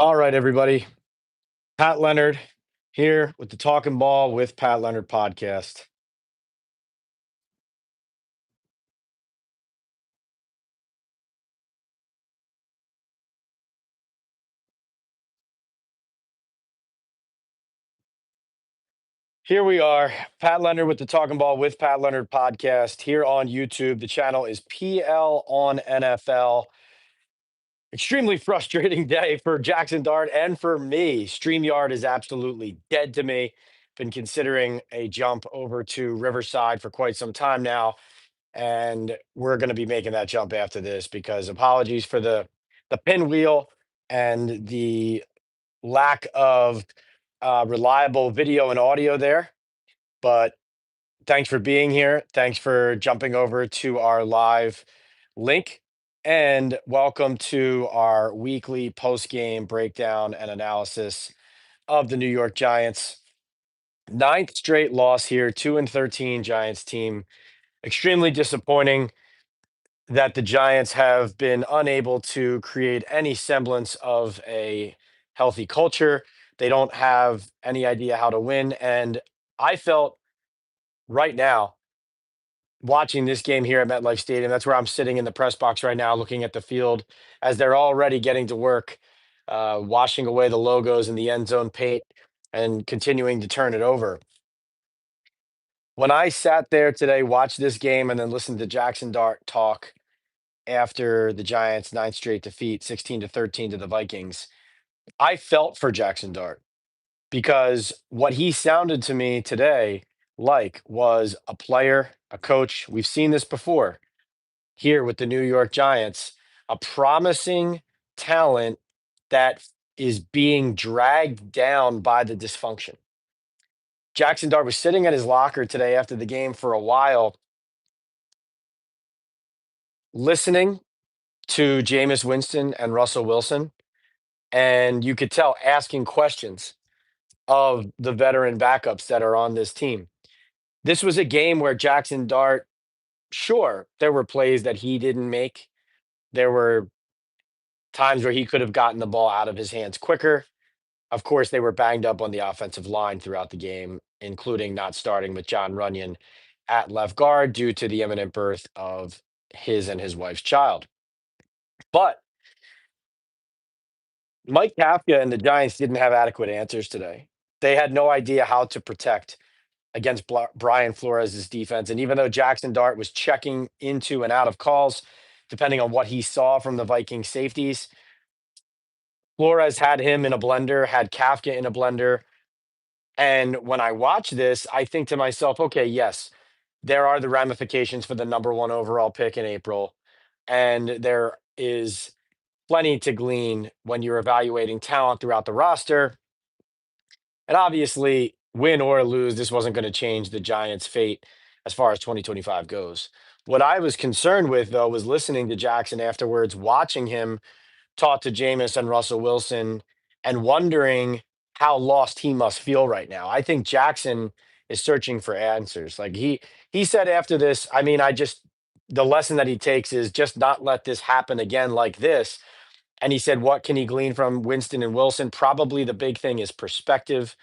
All right, everybody. Pat Leonard here with the Talking Ball with Pat Leonard podcast. Here we are, Pat Leonard with the Talking Ball with Pat Leonard podcast here on YouTube. The channel is PL on NFL. Extremely frustrating day for Jaxson Dart and for me. StreamYard is absolutely dead to me. Been considering a jump over to Riverside for quite some time now, and we're going to be making that jump after this because apologies for the pinwheel and the lack of reliable video and audio there. But thanks for being here. Thanks for jumping over to our live link. And welcome to our weekly post game breakdown and analysis of the New York Giants. Ninth straight loss here, 2-13 Giants team. Extremely disappointing that the Giants have been unable to create any semblance of a healthy culture. They don't have any idea how to win. And I felt right now, watching this game here at MetLife Stadium, that's where I'm sitting in the press box right now, looking at the field as they're already getting to work, washing away the logos in the end zone paint and continuing to turn it over. When I sat there today, watched this game, and then listened to Jaxson Dart talk after the Giants' ninth straight defeat, 16-13 to the Vikings, I felt for Jaxson Dart because what he sounded to me today like was a player, a coach. We've seen this before here with the New York Giants, a promising talent that is being dragged down by the dysfunction. Jaxson Dart was sitting at his locker today after the game for a while, listening to Jameis Winston and Russell Wilson, and you could tell asking questions of the veteran backups that are on this team. This was a game where Jaxson Dart, sure, there were plays that he didn't make. There were times where he could have gotten the ball out of his hands quicker. Of course, they were banged up on the offensive line throughout the game, including not starting with John Runyon at left guard due to the imminent birth of his and his wife's child. But Mike Kafka and the Giants didn't have adequate answers today. They had no idea how to protect against Brian Flores' defense. And even though Jaxson Dart was checking into and out of calls, depending on what he saw from the Viking safeties, Flores had him in a blender, had Kafka in a blender. And when I watch this, I think to myself, okay, yes, there are the ramifications for the number one overall pick in April. And there is plenty to glean when you're evaluating talent throughout the roster. And obviously, win or lose, this wasn't going to change the Giants' fate as far as 2025 goes. What I was concerned with, though, was listening to Jaxson afterwards, watching him talk to Jameis and Russell Wilson, and wondering how lost he must feel right now. I think Jaxson is searching for answers. Like he said after this, I mean, the lesson that he takes is just not let this happen again like this. And he said, what can he glean from Winston and Wilson? Probably the big thing is perspective.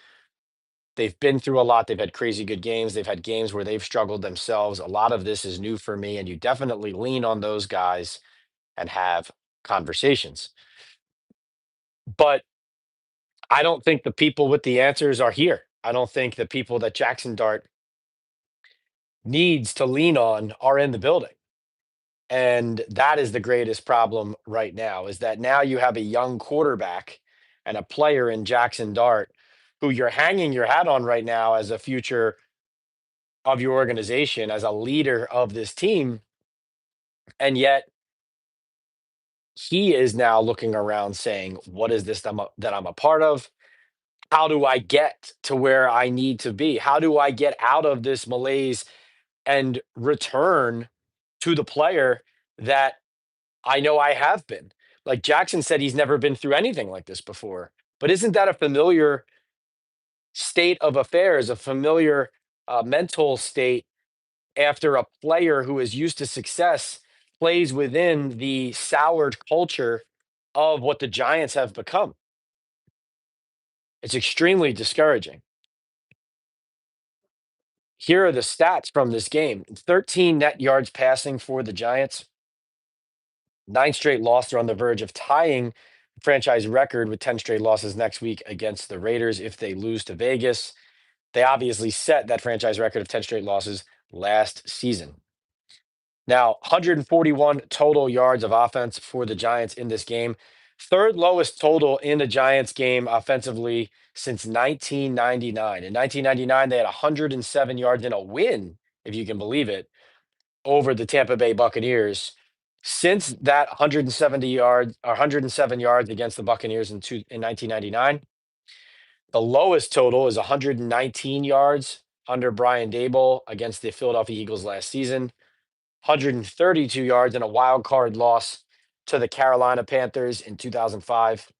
They've been through a lot. They've had crazy good games. They've had games where they've struggled themselves. A lot of this is new for me, and you definitely lean on those guys and have conversations. But I don't think the people with the answers are here. I don't think the people that Jaxson Dart needs to lean on are in the building. And that is the greatest problem right now is that now you have a young quarterback and a player in Jaxson Dart who you're hanging your hat on right now as a future of your organization, as a leader of this team. And yet he is now looking around saying, what is this that I'm a part of? How do I get to where I need to be? How do I get out of this malaise and return to the player that I know I have been? Like Jaxson said, he's never been through anything like this before. But isn't that a familiar state of affairs, a familiar mental state after a player who is used to success plays within the soured culture of what the Giants have become? It's extremely discouraging. Here are the stats from this game: 13 net yards passing for the Giants, nine straight losses. They're on the verge of tying the franchise record with 10 straight losses next week against the Raiders if they lose to Vegas. They obviously set that franchise record of 10 straight losses last season. Now, 141 total yards of offense for the Giants in this game. Third lowest total in a Giants game offensively since 1999. In 1999, they had 107 yards in a win, if you can believe it, over the Tampa Bay Buccaneers. Since that 170 yards or 107 yards against the Buccaneers in 1999, the lowest total is 119 yards under Brian Dable against the Philadelphia Eagles last season. 132 yards in a wild card loss to the Carolina Panthers in 2005.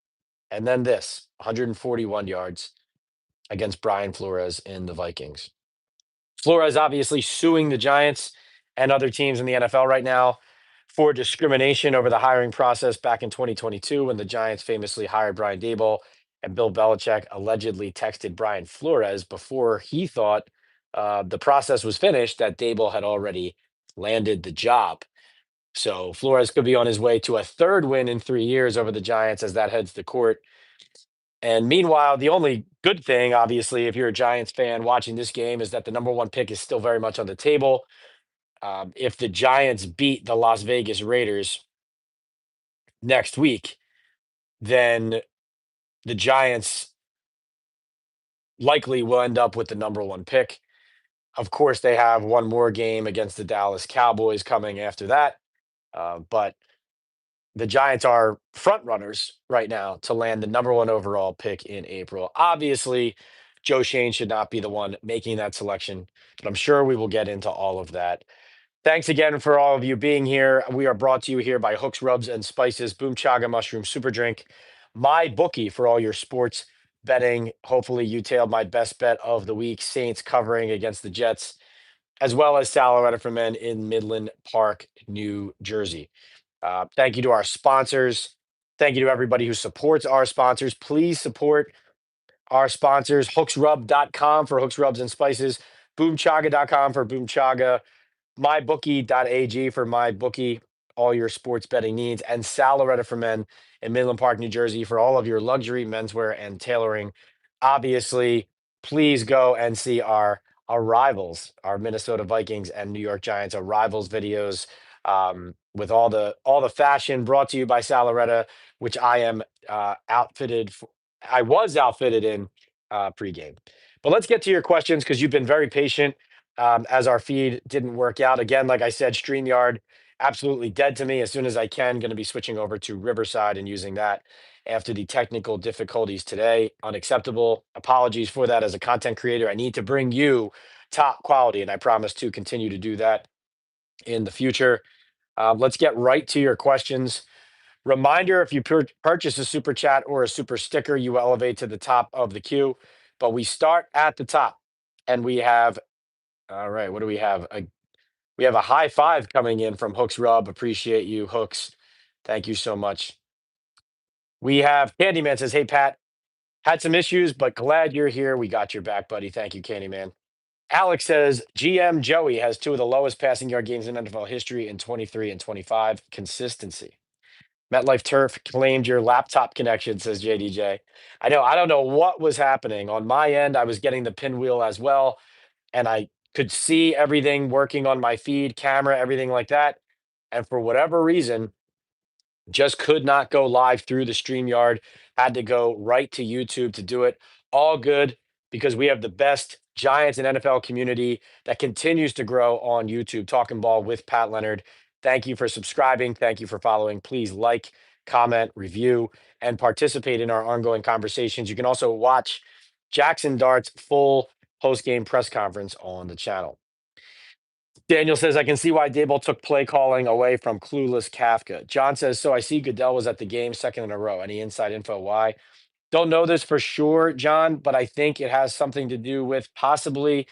And then this 141 yards against Brian Flores in the Vikings. Flores obviously suing the Giants and other teams in the NFL right now for discrimination over the hiring process back in 2022 when the Giants famously hired Brian Dable and Bill Belichick allegedly texted Brian Flores before he thought the process was finished that Dable had already landed the job. So Flores could be on his way to a third win in 3 years over the Giants as that heads to court. And meanwhile, the only good thing, obviously, if you're a Giants fan watching this game, is that the number one pick is still very much on the table. If the Giants beat the Las Vegas Raiders next week, then the Giants likely will end up with the number one pick. Of course, they have one more game against the Dallas Cowboys coming after that. But the Giants are front runners right now to land the number one overall pick in April. Obviously, Joe Shane should not be the one making that selection, but I'm sure we will get into all of that. Thanks again for all of you being here. We are brought to you here by Hooks, Rubs, and Spices, Boom Chaga Mushroom Super Drink, my bookie for all your sports betting. Hopefully, you tailed my best bet of the week, Saints covering against the Jets, as well as Saloretta for Men in Midland Park, New Jersey. Thank you to our sponsors. Thank you to everybody who supports our sponsors. Please support our sponsors. Hooksrub.com for Hooks, Rubs, and Spices. Boomchaga.com for Boomchaga. MyBookie.ag for MyBookie, all your sports betting needs. And Saloretta for Men in Midland Park, New Jersey for all of your luxury menswear and tailoring. Obviously, please go and see our rivals, our Minnesota Vikings and New York Giants, our rivals videos with all the fashion brought to you by Saloretta, which I am outfitted for. I was outfitted in pregame. But let's get to your questions because you've been very patient as our feed didn't work out. Again, like I said, StreamYard absolutely dead to me. As soon as I can, going to be switching over to Riverside and using that after the technical difficulties today. Unacceptable. Apologies for that as a content creator. I need to bring you top quality, and I promise to continue to do that in the future. Let's get right to your questions. Reminder, if you purchase a super chat or a super sticker, you will elevate to the top of the queue. But we start at the top, and we have, all right, what do we have? We have a high five coming in from Hooks Rub. Appreciate you, Hooks. Thank you so much. We have Candyman says, "Hey, Pat, had some issues, but glad you're here. We got your back, buddy. Thank you, Candyman." Alex says, GM Joey has two of the lowest passing yard games in NFL history in 23 and 25. Consistency. MetLife Turf claimed your laptop connection, says JDJ. I know. I don't know what was happening. On my end, I was getting the pinwheel as well, and I could see everything working on my feed, camera, everything like that. And for whatever reason, just could not go live through the StreamYard. Had to go right to YouTube to do it. All good because we have the best Giants and NFL community that continues to grow on YouTube. Talking Ball with Pat Leonard. Thank you for subscribing. Thank you for following. Please like, comment, review, and participate in our ongoing conversations. You can also watch Jaxson Dart's full post-game press conference on the channel. Daniel says, I can see why Dable took play calling away from clueless Kafka. John says, so I see Goodell was at the game second in a row. Any inside info why? Don't know this for sure, John, but I think it has something to do with possibly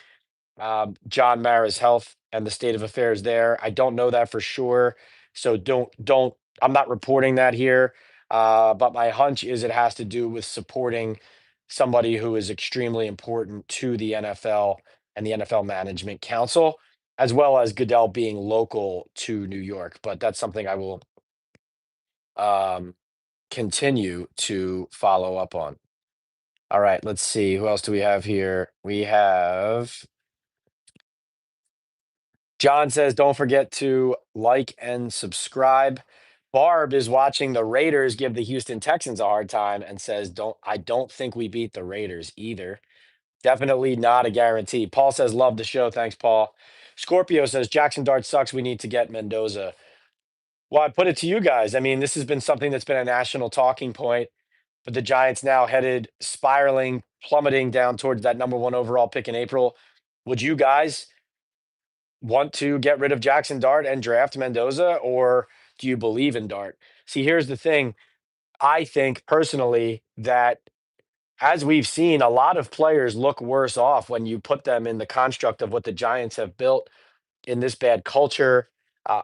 John Mara's health and the state of affairs there. I don't know that for sure. So I'm not reporting that here. But my hunch is it has to do with supporting somebody who is extremely important to the NFL and the NFL Management Council, as well as Goodell being local to New York. But that's something I will um, continue to follow up on. All right, let's see. Who else do we have here? We have John says, don't forget to like and subscribe. Barb is watching the Raiders give the Houston Texans a hard time and says, I don't think we beat the Raiders either. Definitely not a guarantee. Paul says, love the show. Thanks, Paul. Scorpio says, Jaxson Dart sucks. We need to get Mendoza. Well, I put it to you guys. I mean, this has been something that's been a national talking point, but the Giants now headed spiraling, plummeting down towards that number one overall pick in April. Would you guys want to get rid of Jaxson Dart and draft Mendoza, or do you believe in Dart? See, here's the thing. I think personally that as we've seen, a lot of players look worse off when you put them in the construct of what the Giants have built in this bad culture.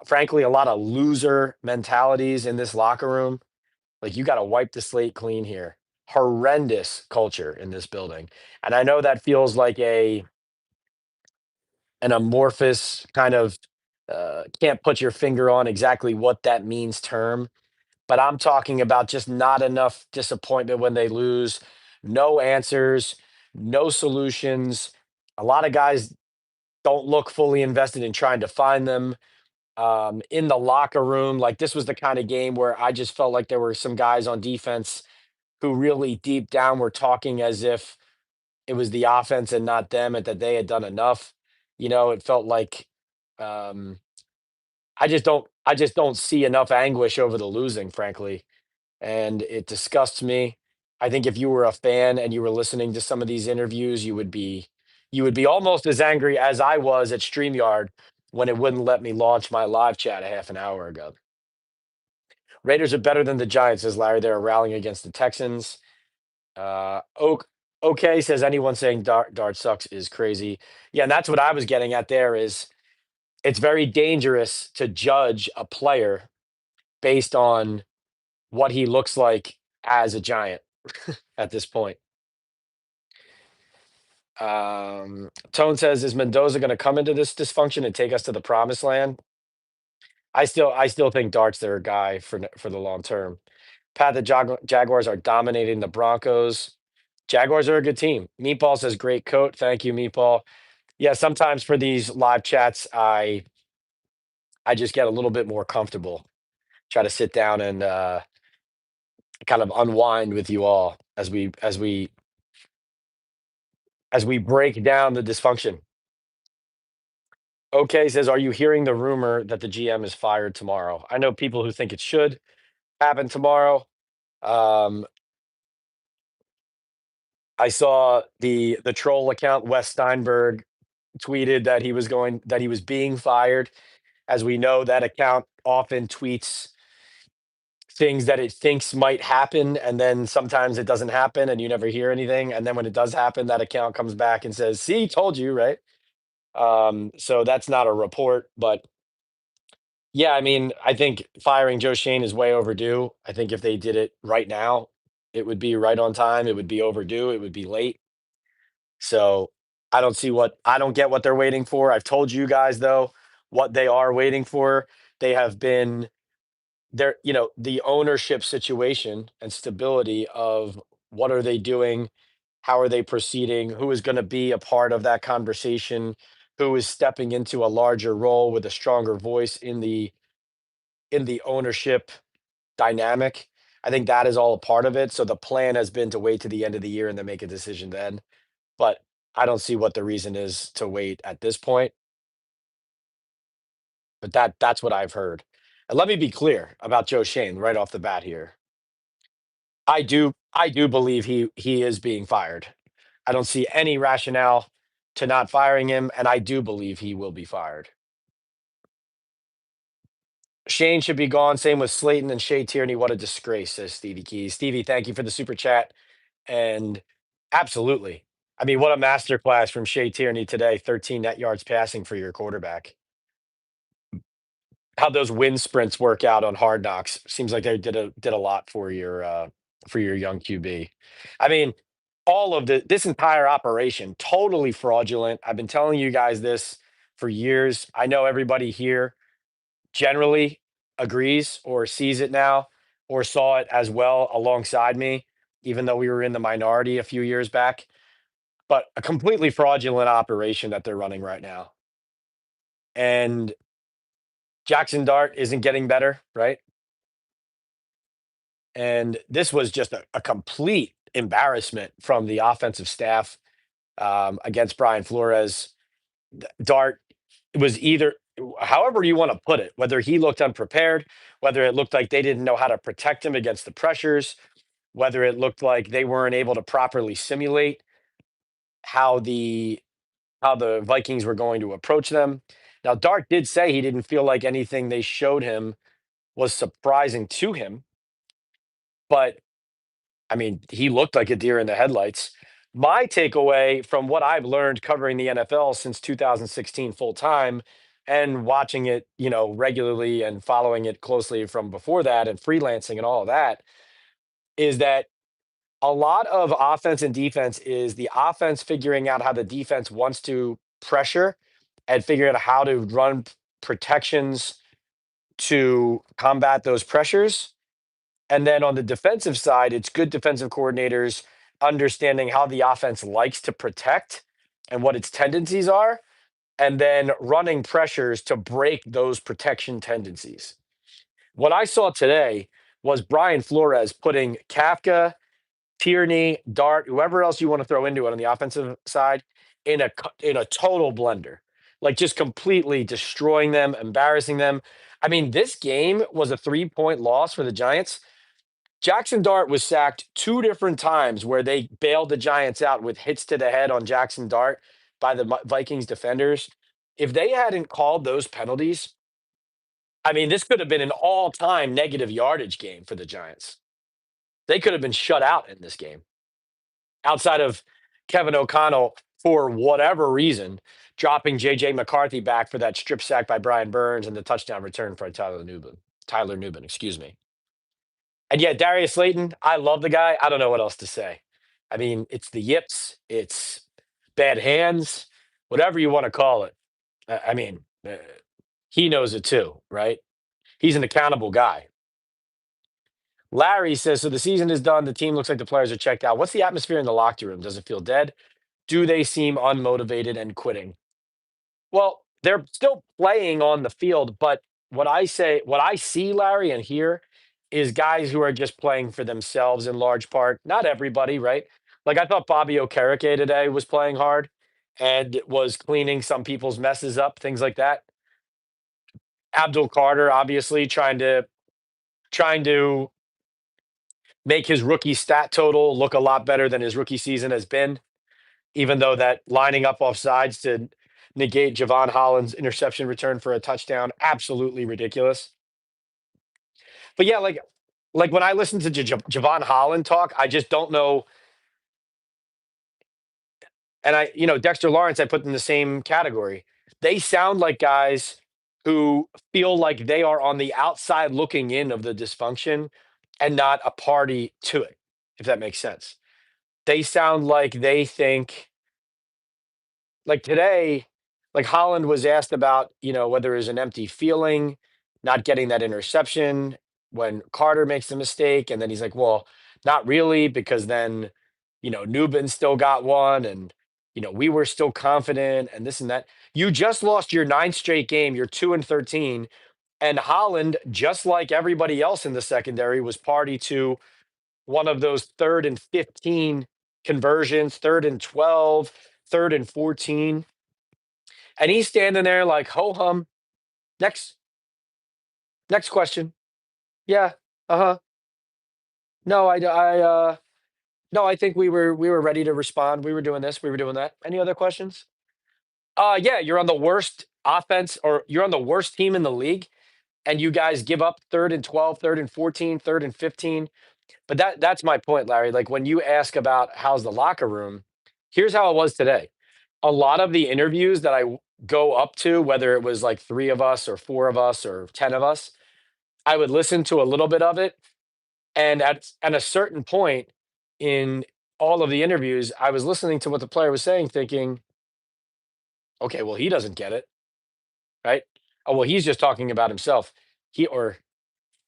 Frankly, a lot of loser mentalities in this locker room. Like, you got to wipe the slate clean here. Horrendous culture in this building. And I know that feels like an amorphous kind of can't put your finger on exactly what that means term, but I'm talking about just not enough disappointment when they lose, no answers, no solutions. A lot of guys don't look fully invested in trying to find them. In the locker room, like, this was the kind of game where I just felt like there were some guys on defense who really deep down were talking as if it was the offense and not them, and that they had done enough. It felt like um, I just don't see enough anguish over the losing, frankly, and it disgusts me. I think if you were a fan and you were listening to some of these interviews, you would be almost as angry as I was at StreamYard when it wouldn't let me launch my live chat a half an hour ago. Raiders are better than the Giants, says Larry. They're rallying against the Texans. Oak okay says anyone saying Dart sucks is crazy. Yeah, and that's what I was getting at there is it's very dangerous to judge a player based on what he looks like as a Giant at this point. Tone says, is Mendoza going to come into this dysfunction and take us to the promised land? I still think Dart's their guy for the long term. Pat, the Jaguars are dominating the Broncos. Jaguars are a good team. Meatball says, great coat. Thank you, Meatball. Yeah, sometimes for these live chats, I just get a little bit more comfortable. Try to sit down and kind of unwind with you all as we break down the dysfunction. Okay says, are you hearing the rumor that the GM is fired tomorrow? I know people who think it should happen tomorrow. Um, I saw the troll account Wes Steinberg tweeted that he was being fired. As we know, that account often tweets things that it thinks might happen, and then sometimes it doesn't happen and you never hear anything, and then when it does happen, that account comes back and says, see, told you, right? So that's not a report, but yeah, I mean, I think firing Joe Shane is way overdue. I think if they did it right now, it would be right on time, it would be overdue, it would be late. So I don't get what they're waiting for. I've told you guys though what they are waiting for. They have been the ownership situation and stability of what are they doing, how are they proceeding, who is going to be a part of that conversation, who is stepping into a larger role with a stronger voice in the ownership dynamic. I think that is all a part of it. So the plan has been to wait to the end of the year and then make a decision then. But I don't see what the reason is to wait at this point. But that's what I've heard. And let me be clear about Joe Shane right off the bat here. I do believe he is being fired. I don't see any rationale to not firing him, and I do believe he will be fired. Shane should be gone. Same with Slayton and Shea Tierney. What a disgrace, says Stevie Keys. Stevie, thank you for the super chat. And absolutely. I mean, what a masterclass from Shea Tierney today. 13 net yards passing for your quarterback. How those wind sprints work out on Hard Knocks. Seems like they did a lot for your young QB. I mean, all of this entire operation totally fraudulent. I've been telling you guys this for years. I know everybody here generally agrees or sees it now or saw it as well alongside me, even though we were in the minority a few years back. But a completely fraudulent operation that they're running right now. And Jaxson Dart isn't getting better, right? And this was just a complete embarrassment from the offensive staff against Brian Flores. Dart was either, however you want to put it, whether he looked unprepared, whether it looked like they didn't know how to protect him against the pressures, whether it looked like they weren't able to properly simulate how the Vikings were going to approach them. Now, Dart did say he didn't feel like anything they showed him was surprising to him, but I mean, he looked like a deer in the headlights. My takeaway from what I've learned covering the NFL since 2016 full time and watching it, regularly and following it closely from before that and freelancing and all of that is that a lot of offense and defense is the offense figuring out how the defense wants to pressure and figuring out how to run protections to combat those pressures. And then on the defensive side, it's good defensive coordinators understanding how the offense likes to protect and what its tendencies are, and then running pressures to break those protection tendencies. What I saw today was Brian Flores putting Kafka, Tierney, Dart, whoever else you want to throw into it on the offensive side in a total blender. Like just completely destroying them, embarrassing them. I mean, this game was a 3-point loss for the Giants. Jaxson Dart was sacked two different times where they bailed the Giants out with hits to the head on Jaxson Dart by the Vikings defenders. If they hadn't called those penalties, I mean, this could have been an all-time negative yardage game for the Giants. They could have been shut out in this game outside of Kevin O'Connell, for whatever reason, dropping J.J. McCarthy back for that strip sack by Brian Burns and the touchdown return for Tyler Newman. Tyler Newman, excuse me. And yeah, Darius Slayton, I love the guy. I don't know what else to say. I mean, it's the yips, it's bad hands, whatever you want to call it. I mean, he knows it too, right? He's an accountable guy. Larry says, so the season is done. The team looks like the players are checked out. What's the atmosphere in the locker room? Does it feel dead? Do they seem unmotivated and quitting? Well, they're still playing on the field, but what I see, Larry, and hear is guys who are just playing for themselves in large part. Not everybody, right? Like I thought Bobby Okereke today was playing hard and was cleaning some people's messes up, things like that. Abdul Carter, obviously, trying to make his rookie stat total look a lot better than his rookie season has been, even though that lining up off sides to negate Javon Holland's interception return for a touchdown, absolutely ridiculous. But yeah, like when I listen to Javon Holland talk, I just don't know. And Dexter Lawrence, I put in the same category. They sound like guys who feel like they are on the outside looking in of the dysfunction and not a party to it, if that makes sense. They sound like they think, like today, like Holland was asked about, whether it was an empty feeling, not getting that interception when Carter makes the mistake. And then he's like, well, not really, because then, Newbin still got one and, we were still confident and this and that. You just lost your ninth straight game. You're 2-13. And Holland, just like everybody else in the secondary, was party to one of those 3rd and 15 conversions, 3rd and 12, 3rd and 14. And he's standing there like, ho hum. Next question. Yeah. Uh-huh. No, no, I think we were ready to respond. We were doing this, we were doing that. Any other questions? Yeah, you're on the worst offense, or you're on the worst team in the league, and you guys give up 3rd and 12, 3rd and 14, 3rd and 15. But that's my point, Larry. Like when you ask about how's the locker room, here's how it was today. A lot of the interviews that go up to, whether it was like three of us or four of us or 10 of us, I would listen to a little bit of it. And at a certain point in all of the interviews, I was listening to what the player was saying, thinking, okay, well, he doesn't get it, right? Oh, well, he's just talking about himself. He or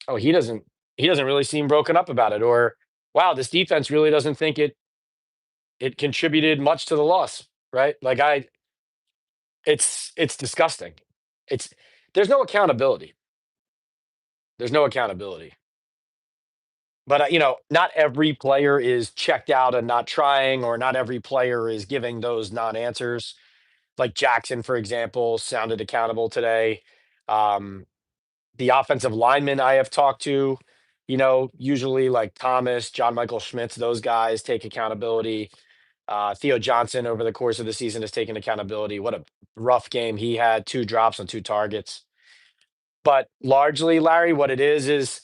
oh, he doesn't really seem broken up about it. Or wow, this defense really doesn't think it contributed much to the loss, right? Like it's disgusting. It's there's no accountability. There's no accountability. But not every player is checked out and not trying, or not every player is giving those non-answers. Like Jackson, for example, sounded accountable today. Um, the offensive linemen I have talked to, usually like Thomas, John Michael Schmitz, those guys take accountability. Theo Johnson over the course of the season has taken accountability. What a rough game he had, 2 drops on 2 targets. But largely, Larry, what it is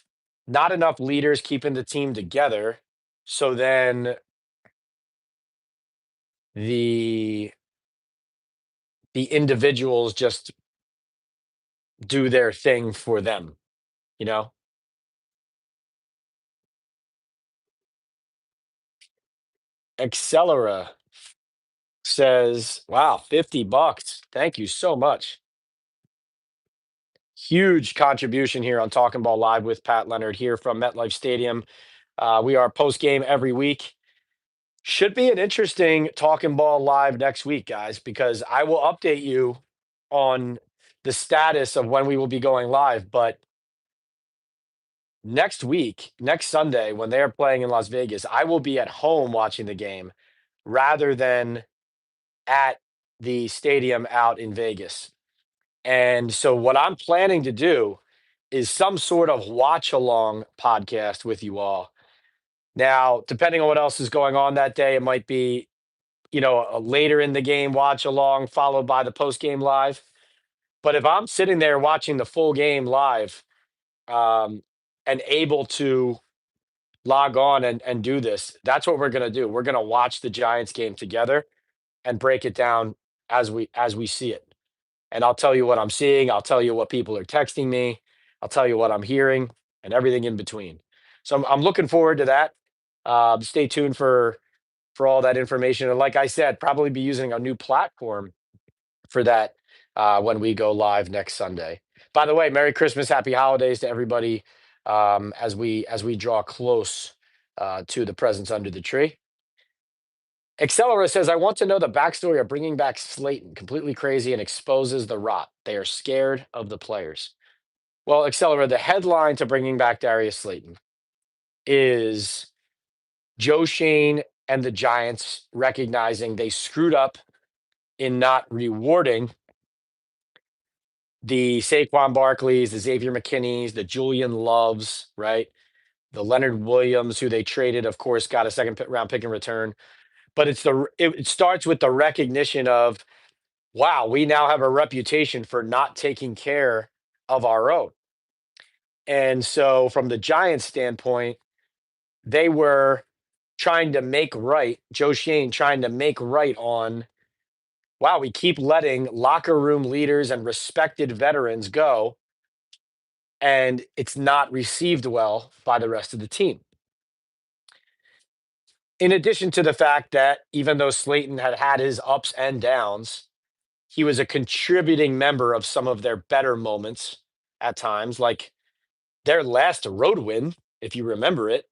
not enough leaders keeping the team together. So then the the individuals just do their thing for them, you know? Accelera says, wow, $50. Thank you so much. Huge contribution here on Talking Ball Live with Pat Leonard here from MetLife Stadium. We are post game every week. Should be an interesting Talking Ball Live next week, guys, because I will update you on the status of when we will be going live. But next week, next Sunday, when they are playing in Las Vegas, I will be at home watching the game rather than at the stadium out in Vegas. And so, what I'm planning to do is some sort of watch along podcast with you all. Now, depending on what else is going on that day, it might be, a later in the game watch along followed by the post game live. But if I'm sitting there watching the full game live, um, and able to log on and do this, that's what we're going to do. We're going to watch the Giants game together and break it down as we see it. And I'll tell you what I'm seeing. I'll tell you what people are texting me. I'll tell you what I'm hearing and everything in between. So I'm looking forward to that. Stay tuned for all that information. And like I said, probably be using a new platform for that when we go live next Sunday. By the way, Merry Christmas, Happy Holidays to everybody as we draw close to the presents under the tree. Accelera says, I want to know the backstory of bringing back Slayton. Completely crazy and exposes the rot. They are scared of the players. Well, Accelera, the headline to bringing back Darius Slayton is Joe Shane and the Giants recognizing they screwed up in not rewarding the Saquon Barkleys, the Xavier McKinneys, the Julian Loves, right? The Leonard Williams, who they traded, of course, got a round pick in return. But it starts with the recognition of, wow, we now have a reputation for not taking care of our own. And so, from the Giants' standpoint, they were trying to make right, Joe Shane trying to make right on, wow, we keep letting locker room leaders and respected veterans go, and it's not received well by the rest of the team. In addition to the fact that even though Slayton had had his ups and downs, he was a contributing member of some of their better moments at times, like their last road win, if you remember it,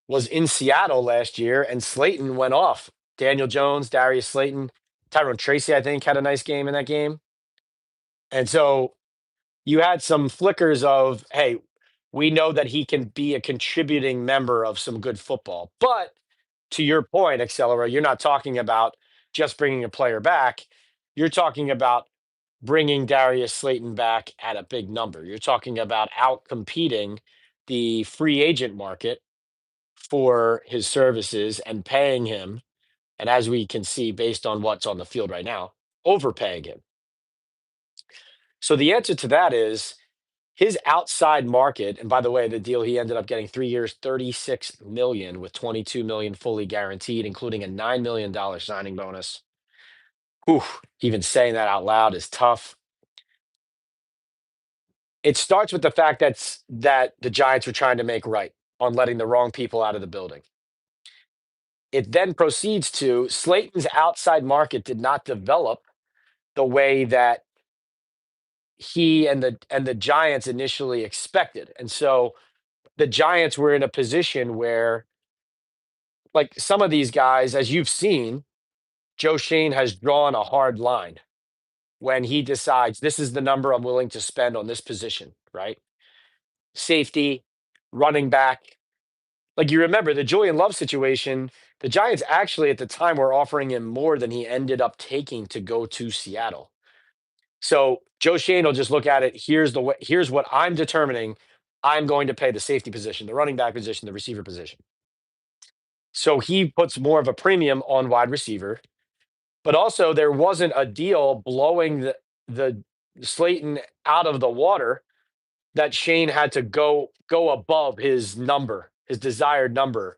was in Seattle last year, and Slayton went off. Daniel Jones, Darius Slayton, Tyrone Tracy, I think, had a nice game in that game. And so you had some flickers of, hey, we know that he can be a contributing member of some good football. But to your point, Accelera, you're not talking about just bringing a player back. You're talking about bringing Darius Slayton back at a big number. You're talking about out competing the free agent market for his services and paying him. And as we can see, based on what's on the field right now, overpaying him. So the answer to that is his outside market. And by the way, the deal he ended up getting 3 years, 36 million with 22 million fully guaranteed, including a $9 million signing bonus. Whew, even saying that out loud is tough. It starts with the fact that the Giants were trying to make right on letting the wrong people out of the building. it then proceeds to Slayton's outside market did not develop the way that he and the Giants initially expected. And so the Giants were in a position where, like some of these guys, as you've seen, Joe Shane has drawn a hard line when he decides this is the number I'm willing to spend on this position, right? Safety, running back. Like you remember the Julian Love situation, the Giants actually at the time were offering him more than he ended up taking to go to Seattle. So Joe Shane will just look at it. Here's what I'm determining. I'm going to pay the safety position, the running back position, the receiver position. So he puts more of a premium on wide receiver. But also there wasn't a deal blowing the Slayton out of the water that Shane had to go above his number, his desired number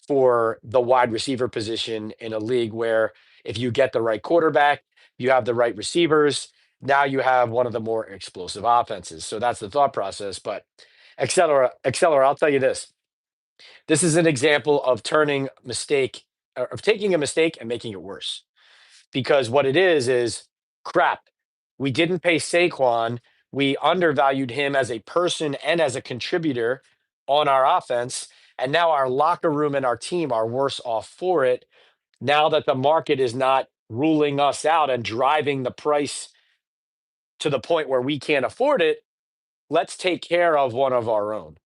for the wide receiver position in a league where if you get the right quarterback, you have the right receivers, now you have one of the more explosive offenses. So that's the thought process. But Accelera, I'll tell you this. This is an example of turning mistake of taking a mistake and making it worse. Because what it is crap. We didn't pay Saquon. We undervalued him as a person and as a contributor on our offense. And now our locker room and our team are worse off for it. Now that the market is not ruling us out and driving the price to the point where we can't afford it, let's take care of one of our own.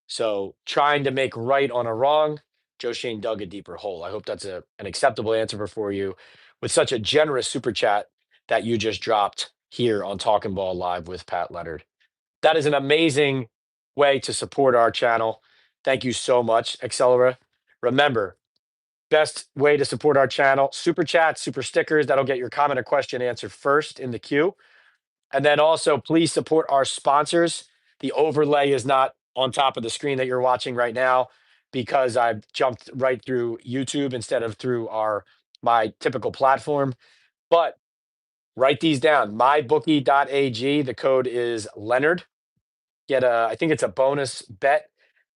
So trying to make right on a wrong, Joe Shane dug a deeper hole. I hope that's an acceptable answer for you with such a generous super chat that you just dropped here on Talking Ball Live with Pat Leonard. That is an amazing way to support our channel. Thank you so much, Accelera. Remember, best way to support our channel, super chats, super stickers. That'll get your comment or question answered first in the queue. And then also, please support our sponsors. The overlay is not on top of the screen that you're watching right now because I've jumped right through YouTube instead of through my typical platform. But write these down. Mybookie.ag. The code is Leonard. I think it's a bonus bet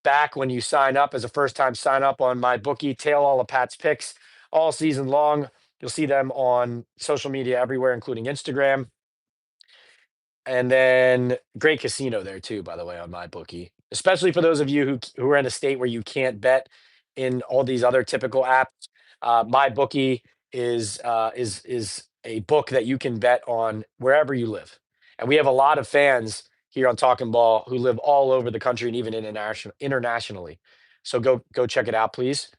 back when you sign up as a first time sign up on MyBookie. Tail all of Pat's picks all season long. You'll see them on social media everywhere, including Instagram. And then great casino there too, by the way, on my bookie. Especially for those of you who are in a state where you can't bet in all these other typical apps. My bookie is a book that you can bet on wherever you live. And we have a lot of fans here on Talking Ball who live all over the country and even internationally. So go check it out, please.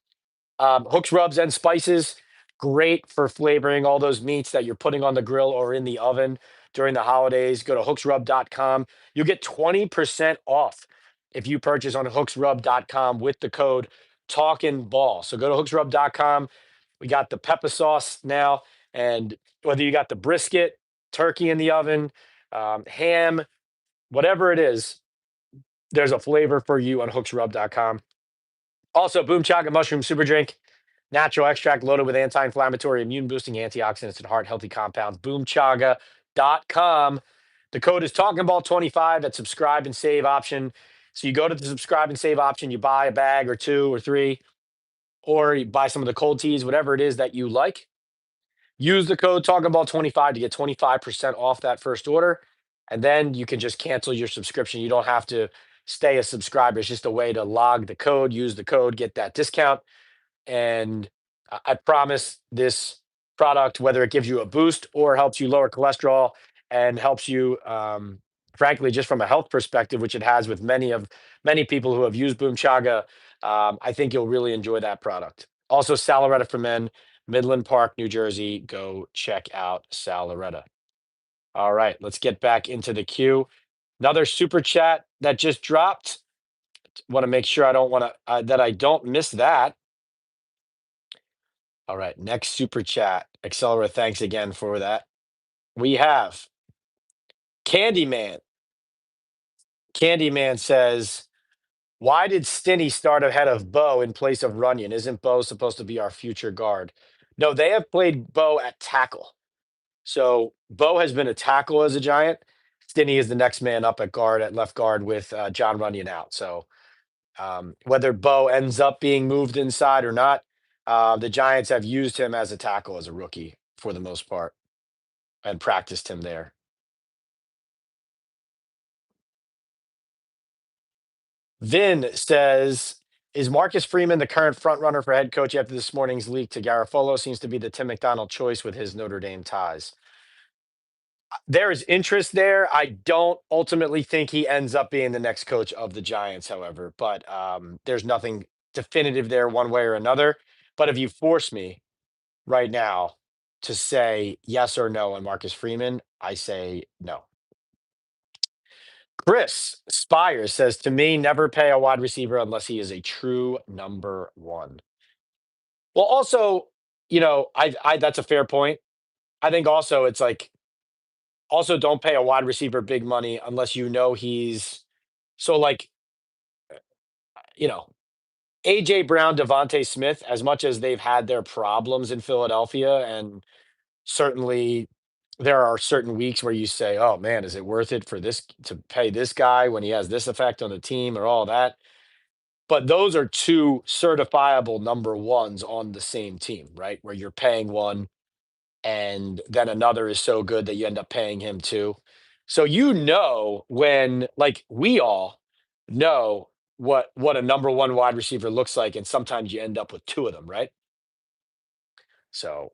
Hooks, rubs, and spices. Great for flavoring all those meats that you're putting on the grill or in the oven during the holidays. Go to hooksrub.com. You'll get 20% off if you purchase on hooksrub.com with the code Talkin' Ball. So go to hooksrub.com. We got the pepper sauce now. And whether you got the brisket, turkey in the oven, ham, whatever it is, there's a flavor for you on hooksrub.com. Also, Boom Chocolate Mushroom Super Drink, natural extract loaded with anti-inflammatory, immune-boosting antioxidants and heart-healthy compounds. Boomchaga.com. The code is TalkingBall25 at subscribe and save option. So you go to the subscribe and save option, you buy a bag or two or three, or you buy some of the cold teas, whatever it is that you like. Use the code TalkingBall25 to get 25% off that first order. And then you can just cancel your subscription. You don't have to stay a subscriber. It's just a way to log the code, use the code, get that discount. And I promise this product, whether it gives you a boost or helps you lower cholesterol and helps you, frankly, just from a health perspective, which it has with many people who have used Boom Chaga, I think you'll really enjoy that product. Also, Salaretta for Men, Midland Park, New Jersey. Go check out Salaretta. All right, let's get back into the queue. Another super chat that just dropped. Want to make sure that I don't miss that. All right, next super chat. Accelera, thanks again for that. We have Candyman. Candyman says, why did Stinney start ahead of Bo in place of Runyon? Isn't Bo supposed to be our future guard? No, they have played Bo at tackle. So Bo has been a tackle as a Giant. Stinney is the next man up at left guard with John Runyon out. So whether Bo ends up being moved inside or not, The Giants have used him as a tackle as a rookie for the most part and practiced him there. Vin says, is Marcus Freeman the current front runner for head coach after this morning's leak to Garofolo? Seems to be the Tim McDonald choice with his Notre Dame ties. There is interest there. I don't ultimately think he ends up being the next coach of the Giants, however, but there's nothing definitive there one way or another. But if you force me right now to say yes or no on Marcus Freeman, I say no. Chris Spires says to me, never pay a wide receiver unless he is a true number one. Well, also, I that's a fair point. I think also it's like also don't pay a wide receiver big money unless you know he's so like, you know, AJ Brown, Devontae Smith, as much as they've had their problems in Philadelphia, and certainly there are certain weeks where you say, "Oh man, is it worth it for this to pay this guy when he has this effect on the team or all that?" But those are two certifiable number ones on the same team, right? Where you're paying one and then another is so good that you end up paying him too. So when like we all know what a number one wide receiver looks like, and sometimes you end up with two of them, right? So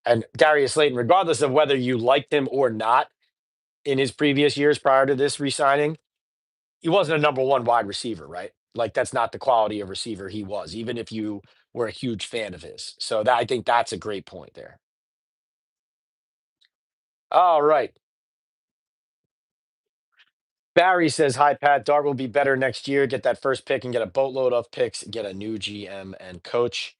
and Darius Slayton, regardless of whether you liked him or not in his previous years prior to this re-signing, he wasn't a number one wide receiver, right? Like that's not the quality of receiver he was, even if you were a huge fan of his. So I think that's a great point there. All right. Barry says, hi, Pat. Dart will be better next year. Get that first pick and get a boatload of picks, get a new GM and coach.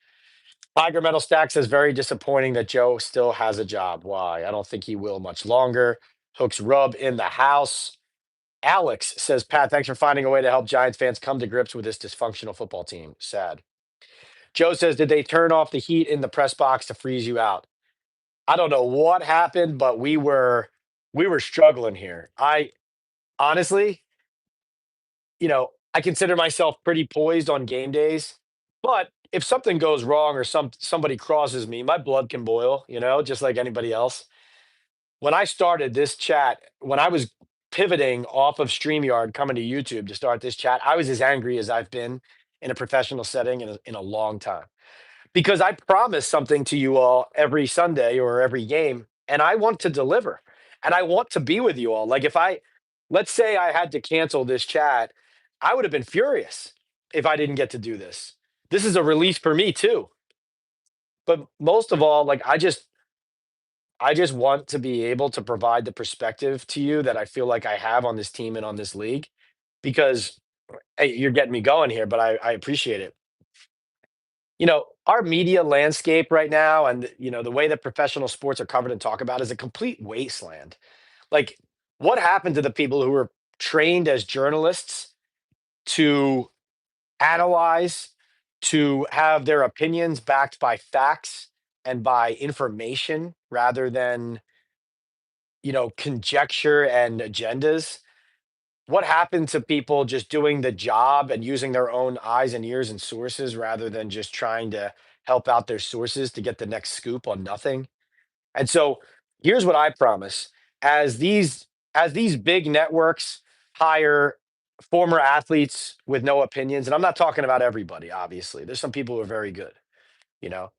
Tiger Metal Stack says, very disappointing that Joe still has a job. Why? I don't think he will much longer. Hooks rub in the house. Alex says, Pat, thanks for finding a way to help Giants fans come to grips with this dysfunctional football team. Sad. Joe says, did they turn off the heat in the press box to freeze you out? I don't know what happened, but we were struggling here. I honestly, I consider myself pretty poised on game days, but if something goes wrong or somebody crosses me, my blood can boil, just like anybody else. When I started this chat, when I was pivoting off of StreamYard coming to YouTube to start this chat, I was as angry as I've been in a professional setting in a long time because I promise something to you all every Sunday or every game, and I want to deliver and I want to be with you all. Like let's say I had to cancel this chat, I would have been furious if I didn't get to do this. This is a release for me too. But most of all, like I just want to be able to provide the perspective to you that I feel like I have on this team and on this league because hey, you're getting me going here, but I appreciate it. Our media landscape right now and the way that professional sports are covered and talked about is a complete wasteland. Like what happened to the people who were trained as journalists to analyze, to have their opinions backed by facts and by information rather than, conjecture and agendas? What happened to people just doing the job and using their own eyes and ears and sources rather than just trying to help out their sources to get the next scoop on nothing? And so here's what I promise. As these big networks hire former athletes with no opinions, and I'm not talking about everybody, obviously. There's some people who are very good, you know.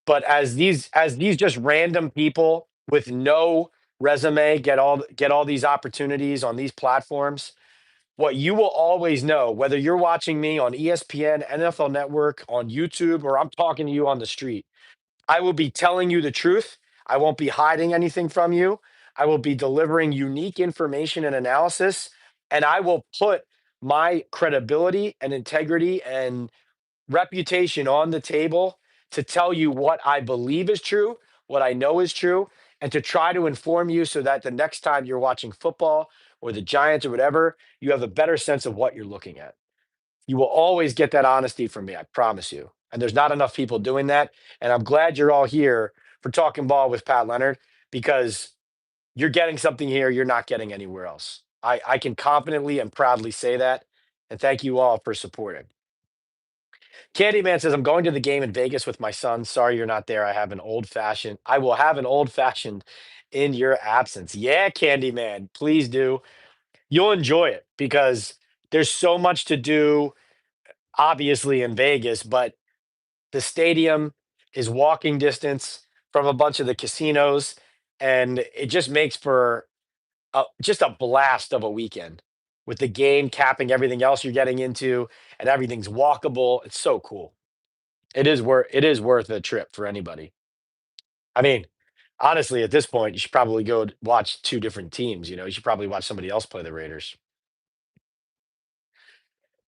But as these just random people with no resume get all these opportunities on these platforms, what you will always know, whether you're watching me on ESPN, NFL Network, on YouTube, or I'm talking to you on the street, I will be telling you the truth. I won't be hiding anything from you. I will be delivering unique information and analysis, and I will put my credibility and integrity and reputation on the table to tell you what I believe is true, what I know is true, and to try to inform you so that the next time you're watching football or the Giants or whatever, you have a better sense of what you're looking at. You will always get that honesty from me, I promise you. And there's not enough people doing that. And I'm glad you're all here for talking ball with Pat Leonard because you're getting something here you're not getting anywhere else. I can confidently and proudly say that. And thank you all for supporting. Candyman says, I'm going to the game in Vegas with my son. Sorry you're not there. I will have an old fashioned in your absence. Yeah, Candyman, please do. You'll enjoy it because there's so much to do, obviously, in Vegas, but the stadium is walking distance from a bunch of the casinos, and it just makes for just a blast of a weekend with the game capping everything else you're getting into, and everything's walkable. It's so cool. It is worth a trip for anybody. I mean, honestly, at this point, you should probably watch two different teams. You should probably watch somebody else play the Raiders.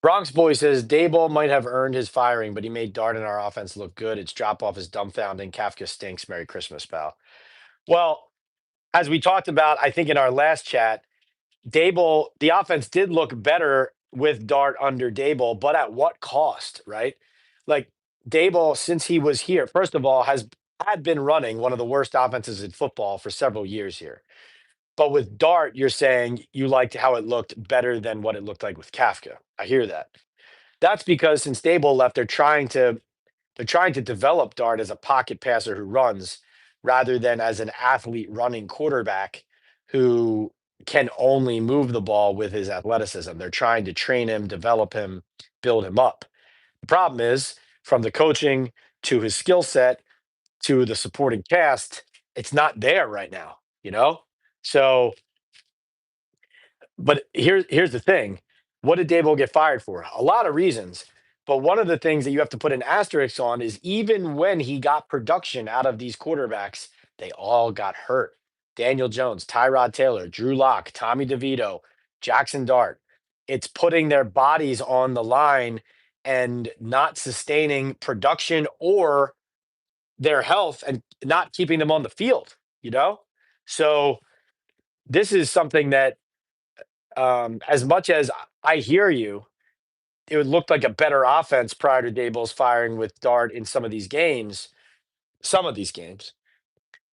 Bronx Boy says Dayball might have earned his firing, but he made Dart and our offense look good. Its drop off is dumbfounding. Kafka stinks. Merry Christmas, pal. Well, as we talked about, I think in our last chat, Dable, the offense did look better with Dart under Dable, but at what cost, right? Like Dable, since he was here, first of all, had been running one of the worst offenses in football for several years here. But with Dart, you're saying you liked how it looked better than what it looked like with Kafka. I hear that. That's because since Dable left, they're trying to develop Dart as a pocket passer who runs rather than as an athlete running quarterback who can only move the ball with his athleticism. They're trying to train him, develop him, build him up. The problem is from the coaching to his skill set to the supporting cast, it's not there right now. So but here's the thing. What did Dable get fired for? A lot of reasons. But one of the things that you have to put an asterisk on is even when he got production out of these quarterbacks, they all got hurt. Daniel Jones, Tyrod Taylor, Drew Lock, Tommy DeVito, Jackson Dart. It's putting their bodies on the line and not sustaining production or their health and not keeping them on the field. So this is something that as much as I hear you, it would look like a better offense prior to Dable's firing with Dart in some of these games.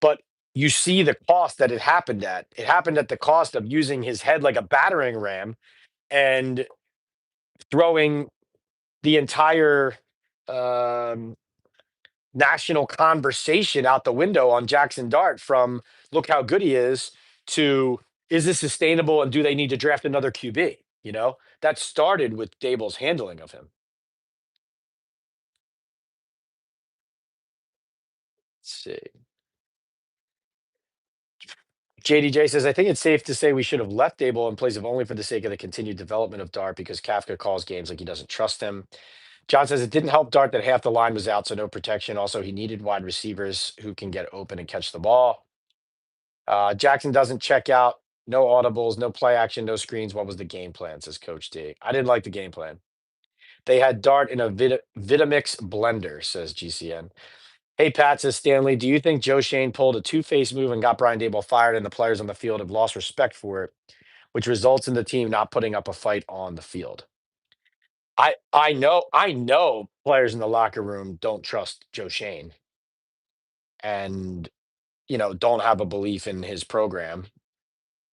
But you see the cost that it happened at. It happened at the cost of using his head like a battering ram and throwing the entire um, national conversation out the window on Jackson Dart from look how good he is this sustainable and do they need to draft another QB? That started with Dable's handling of him. Let's see. JDJ says, I think it's safe to say we should have left Dable in place of only for the sake of the continued development of Dart because Kafka calls games like he doesn't trust him. John says it didn't help Dart that half the line was out, so no protection. Also, he needed wide receivers who can get open and catch the ball. Jackson doesn't check out. No audibles, no play action, no screens. What was the game plan? Says Coach D. I didn't like the game plan. They had Dart in a Vitamix blender, says GCN. Hey, Pat, says Stanley. Do you think Joe Shane pulled a two-face move and got Brian Dable fired, and the players on the field have lost respect for it, which results in the team not putting up a fight on the field? I know players in the locker room don't trust Joe Shane and don't have a belief in his program.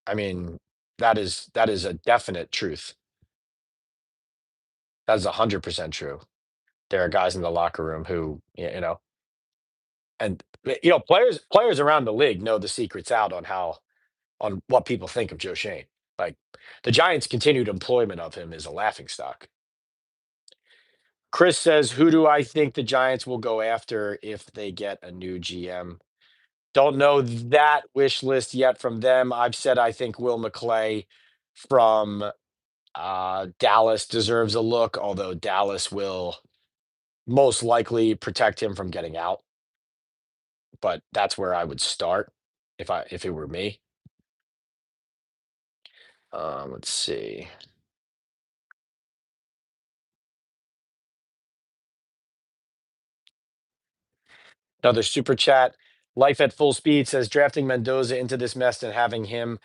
I mean, that is a definite truth. That is 100% true. There are guys in the locker room who, and players around the league know the secrets out on what people think of Joe Shane. Like the Giants' continued employment of him is a laughing stock. Chris says, "Who do I think the Giants will go after if they get a new GM?" Don't know that wish list yet from them. I've said I think Will McClay from Dallas deserves a look, although Dallas will most likely protect him from getting out. But that's where I would start if it were me. Let's see. Another super chat. Life at full speed says drafting Mendoza into this mess and having him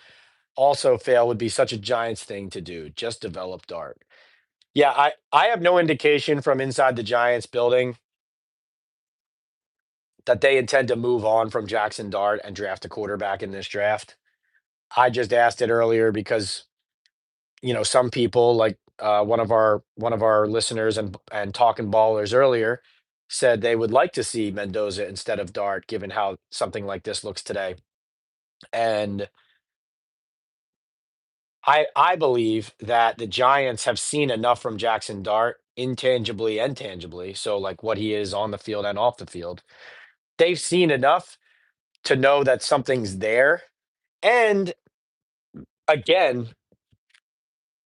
also fail would be such a Giants thing to do. Just develop Dart. Yeah, I have no indication from inside the Giants building that they intend to move on from Jaxson Dart and draft a quarterback in this draft. I just asked it earlier because some people like one of our listeners and talking ballers earlier said they would like to see Mendoza instead of Dart, given how something like this looks today. And I believe that the Giants have seen enough from Jaxson Dart, intangibly and tangibly. So like what he is on the field and off the field, they've seen enough to know that something's there. And again,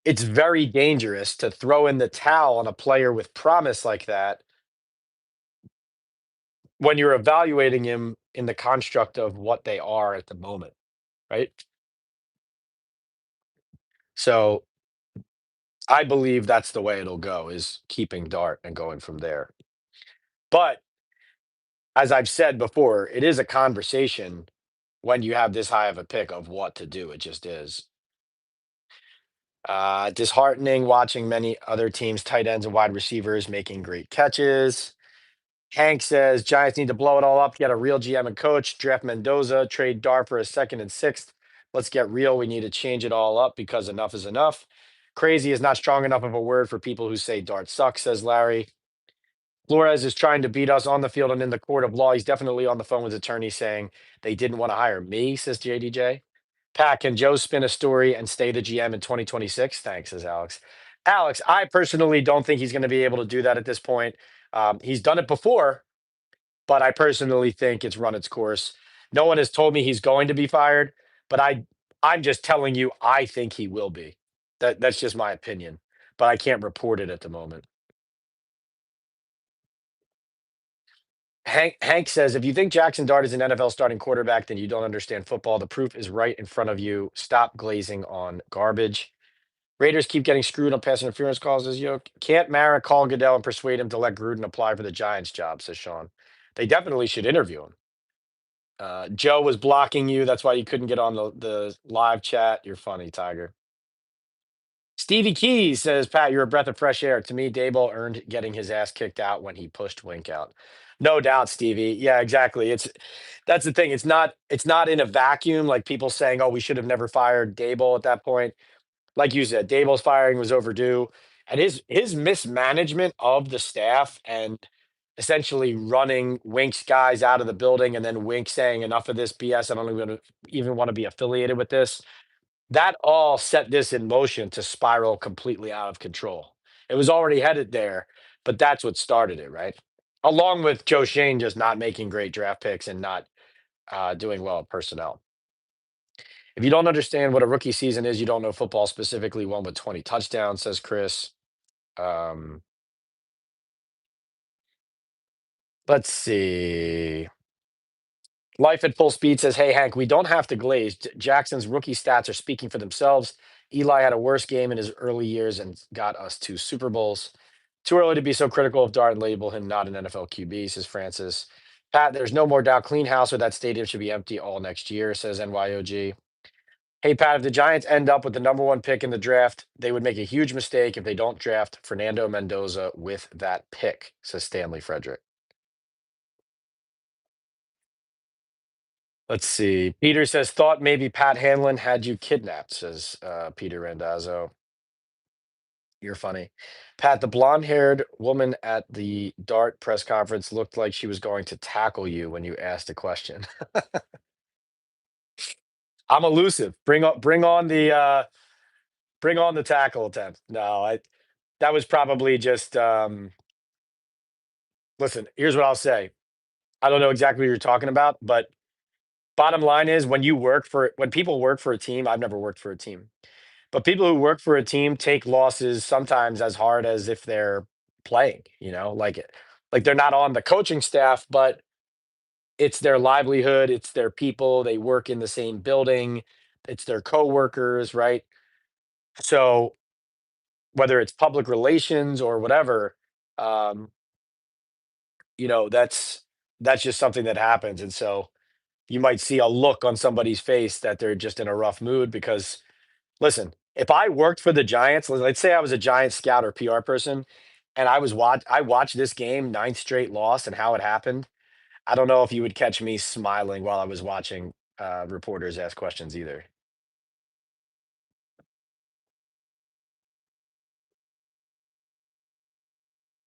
it's very dangerous to throw in the towel on a player with promise like that when you're evaluating him in the construct of what they are at the moment, right? So I believe that's the way it'll go is keeping Dart and going from there. But as I've said before, it is a conversation when you have this high of a pick of what to do. It just is. Disheartening watching many other teams, tight ends and wide receivers making great catches. Hank says Giants need to blow it all up, get a real GM and coach, draft Mendoza, trade Dar for a second and sixth. Let's get real. We need to change it all up because enough is enough. Crazy is not strong enough of a word for people who say Dart sucks, says Larry. Flores is trying to beat us on the field and in the court of law. He's definitely on the phone with his attorney saying they didn't want to hire me, says JDJ. Pat, can Joe spin a story and stay the GM in 2026? Thanks, says Alex. Alex, I personally don't think he's going to be able to do that at this point. He's done it before, but I personally think it's run its course. No one has told me he's going to be fired, but I'm just telling you I think he will be. That's just my opinion, but I can't report it at the moment. Hank says, if you think Jaxson Dart is an NFL starting quarterback, then you don't understand football. The proof is right in front of you. Stop glazing on garbage. Raiders keep getting screwed on pass interference calls. As you can't Mara call Goodell and persuade him to let Gruden apply for the Giants job, says Sean. They definitely should interview him. Joe was blocking you. That's why you couldn't get on the live chat. You're funny, Tiger. Stevie Keys says, Pat, you're a breath of fresh air. To me, Dayball earned getting his ass kicked out when he pushed Wink out. No doubt, Stevie. Yeah, exactly. That's the thing. It's not in a vacuum like people saying, oh, we should have never fired Dayball at that point. Like you said, Dayball's firing was overdue. And his mismanagement of the staff and essentially running Wink's guys out of the building and then Wink saying enough of this BS. I don't even want to be affiliated with this. That all set this in motion to spiral completely out of control. It was already headed there, but that's what started it, right? Along with Joe Shane just not making great draft picks and not doing well at personnel. If you don't understand what a rookie season is, you don't know football, specifically one with 20 touchdowns, says Chris. Um, let's see. Life at full speed says, hey, Hank, we don't have to glaze. Jackson's rookie stats are speaking for themselves. Eli had a worse game in his early years and got us two Super Bowls. Too early to be so critical of Dart and label him not an NFL QB, says Francis. Pat, there's no more doubt. Clean house or that stadium should be empty all next year, says NYOG. Hey, Pat, if the Giants end up with the number one pick in the draft, they would make a huge mistake if they don't draft Fernando Mendoza with that pick, says Stanley Frederick. Let's see. Peter says, thought maybe Pat Hanlon had you kidnapped, says Peter Randazzo. You're funny. Pat, the blonde haired woman at the Dart press conference looked like she was going to tackle you when you asked a question. I'm elusive. Bring on the tackle attempt. No, that was probably just listen, here's what I'll say. I don't know exactly what you're talking about, but bottom line is when people work for a team, I've never worked for a team. But people who work for a team take losses sometimes as hard as if they're playing, like they're not on the coaching staff, but it's their livelihood, it's their people, they work in the same building, it's their coworkers, right? So whether it's public relations or whatever, um, that's just something that happens. And so you might see a look on somebody's face that they're just in a rough mood because listen, if I worked for the Giants, let's say I was a Giants scout or PR person, and I watched this game, ninth straight loss, and how it happened. I don't know if you would catch me smiling while I was watching reporters ask questions either.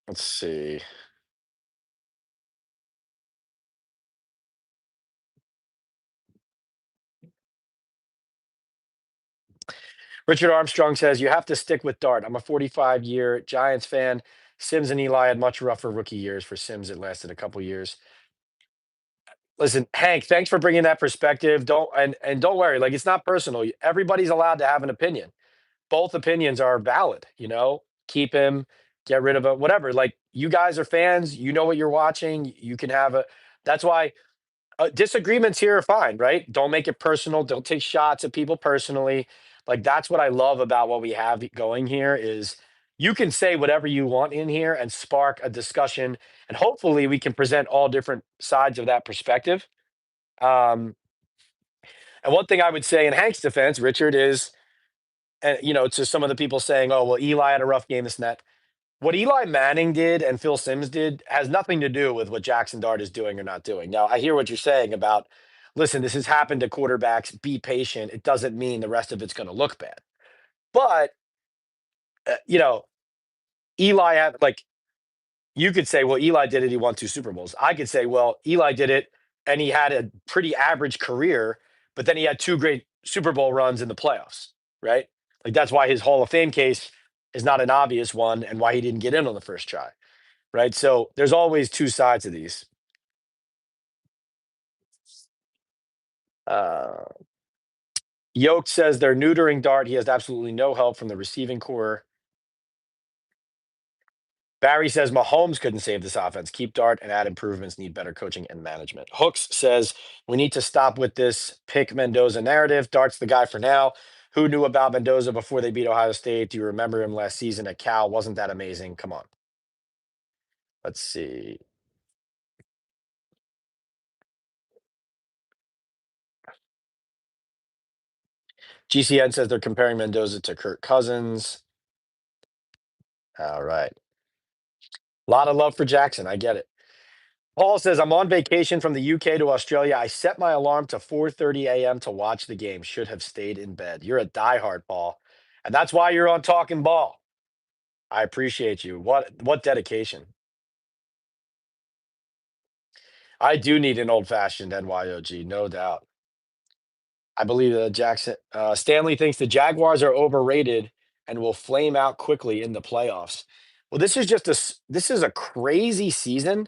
Let's see. Richard Armstrong says you have to stick with Dart. I'm a 45-year Giants fan. Sims and Eli had much rougher rookie years. For Sims, it lasted a couple years. Listen, Hank, thanks for bringing that perspective. Don't don't worry, like it's not personal. Everybody's allowed to have an opinion. Both opinions are valid. Keep him, get rid of him, whatever. Like you guys are fans. You know what you're watching. You can have a. That's why disagreements here are fine, right? Don't make it personal. Don't take shots at people personally. Like that's what I love about what we have going here is you can say whatever you want in here and spark a discussion, and hopefully we can present all different sides of that perspective. Um, and one thing I would say in Hank's defense, Richard, is, and to some of the people saying, "Oh, well, Eli had a rough game, this and that." What Eli Manning did and Phil Simms did has nothing to do with what Jaxson Dart is doing or not doing. Now, I hear what you're saying about, listen, this has happened to quarterbacks. Be patient. It doesn't mean the rest of it's going to look bad. But, uh, you know, Eli had, like, you could say, well, Eli did it. He won two Super Bowls. I could say, well, Eli did it and he had a pretty average career, but then he had two great Super Bowl runs in the playoffs, right? Like, that's why his Hall of Fame case is not an obvious one and why he didn't get in on the first try, right? So there's always two sides of these. Uh, Yoke says they're neutering Dart. He has absolutely no help from the receiving core. Barry says Mahomes couldn't save this offense. Keep Dart and add improvements. Need better coaching and management. Hooks says we need to stop with this pick Mendoza narrative. Dart's the guy for now. Who knew about Mendoza before they beat Ohio State? Do you remember him last season at Cal? Wasn't that amazing? Come on. Let's see. GCN says they're comparing Mendoza to Kirk Cousins. All right. A lot of love for Jackson. I get it. Paul says, I'm on vacation from the UK to Australia. I set my alarm to 4:30 a.m. to watch the game. Should have stayed in bed. You're a diehard, Paul. And that's why you're on Talking Ball. I appreciate you. What dedication. I do need an old-fashioned NYOG, no doubt. I believe that Jackson Stanley thinks the Jaguars are overrated and will flame out quickly in the playoffs. Well, this is a crazy season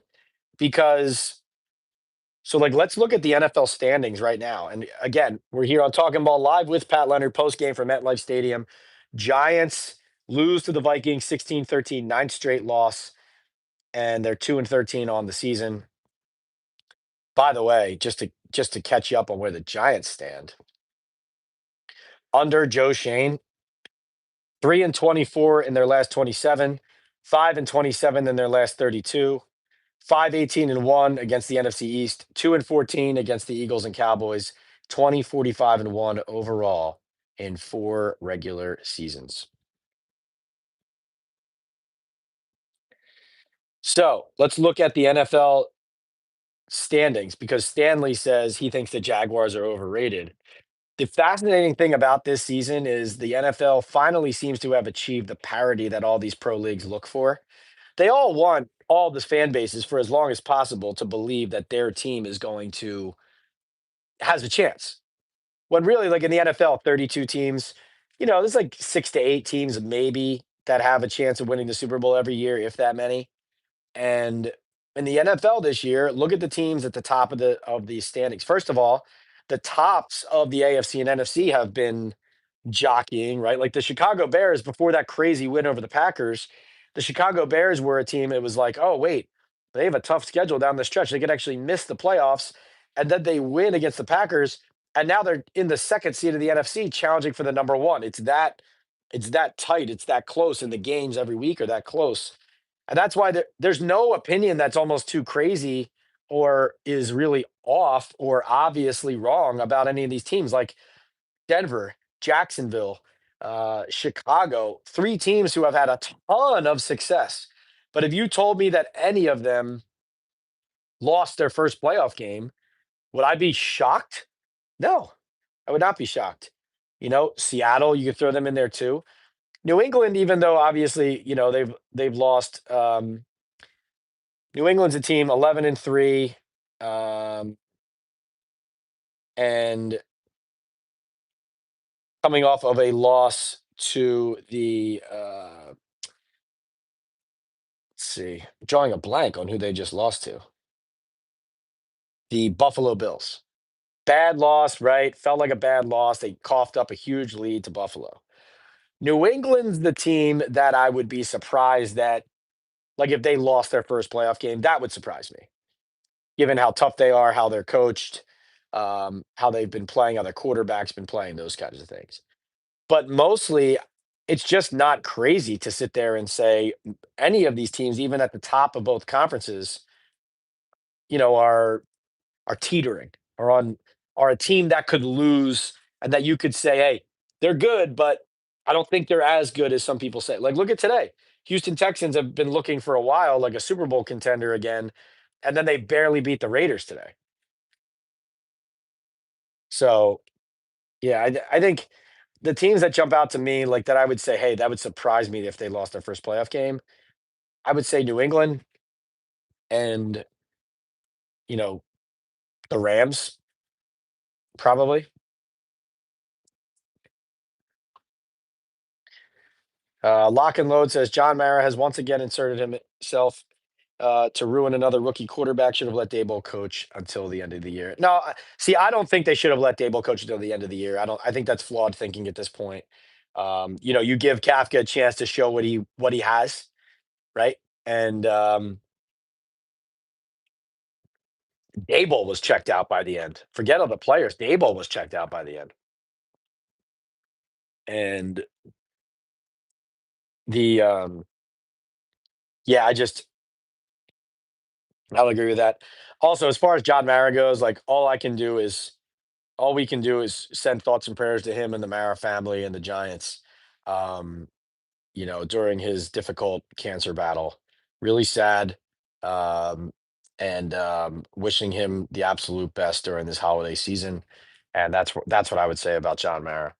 because so, like, let's look at the NFL standings right now. And again, we're here on Talking Ball Live with Pat Leonard, post game from MetLife Stadium. Giants lose to the Vikings 16-13, ninth straight loss, and they're 2-13 on the season. By the way, just to catch you up on where the Giants stand, under Joe Shane, 3-24 in their last 27, 5-27 in their last 32. 5-18-1 against the NFC East, 2-14 against the Eagles and Cowboys, 20-45-1 overall in four regular seasons. So let's look at the NFL standings because Stanley says he thinks the Jaguars are overrated. The fascinating thing about this season is the NFL finally seems to have achieved the parity that all these pro leagues look for. They all want all the fan bases for as long as possible to believe that their team is going to has a chance. When really, like in the NFL, 32 teams, there's like 6 to 8 teams maybe that have a chance of winning the Super Bowl every year, if that many. And in the NFL this year, look at the teams at the top of the standings. First of all, the tops of the AFC and NFC have been jockeying, right? Like the Chicago Bears before that crazy win over the Packers, the Chicago Bears were a team. It was like, oh wait, they have a tough schedule down the stretch. They could actually miss the playoffs, and then they win against the Packers, and now they're in the second seed of the NFC, challenging for the number one. It's that tight. It's that close, and the games every week are that close, and that's why there's no opinion that's almost too crazy or is really off or obviously wrong about any of these teams. Like Denver, Jacksonville, Chicago, three teams who have had a ton of success. But if you told me that any of them lost their first playoff game, would I be shocked? No, I would not be shocked. Seattle, you could throw them in there too. New England, even though obviously, they've lost. New England's a team 11-3, and coming off of a loss to the let's see, drawing a blank on who they just lost to. The Buffalo Bills. Bad loss, right? Felt like a bad loss. They coughed up a huge lead to Buffalo. New England's the team that I would be surprised that, like, if they lost their first playoff game, that would surprise me, given how tough they are, how they're coached, how they've been playing, how their quarterback's been playing, those kinds of things. But mostly, it's just not crazy to sit there and say any of these teams, even at the top of both conferences, are teetering, are a team that could lose and that you could say, hey, they're good, but I don't think they're as good as some people say. Like, look at today. Houston Texans have been looking for a while like a Super Bowl contender again, and then they barely beat the Raiders today. So, yeah, I think the teams that jump out to me, like that I would say, hey, that would surprise me if they lost their first playoff game. I would say New England and, you know, the Rams, probably. Lock and Load says John Mara has once again inserted himself to ruin another rookie quarterback. Should have let Daboll coach until the end of the year. No, see, I don't think they should have let Daboll coach until the end of the year. I don't. I think that's flawed thinking at this point. You give Kafka a chance to show what he has, right? And Daboll was checked out by the end. Forget all the players. Daboll was checked out by the end, and the yeah, I'll agree with that. Also, as far as John Mara goes, like all we can do is send thoughts and prayers to him and the Mara family and the Giants. Um, during his difficult cancer battle. Really sad. Um, and wishing him the absolute best during this holiday season. And that's what I would say about John Mara.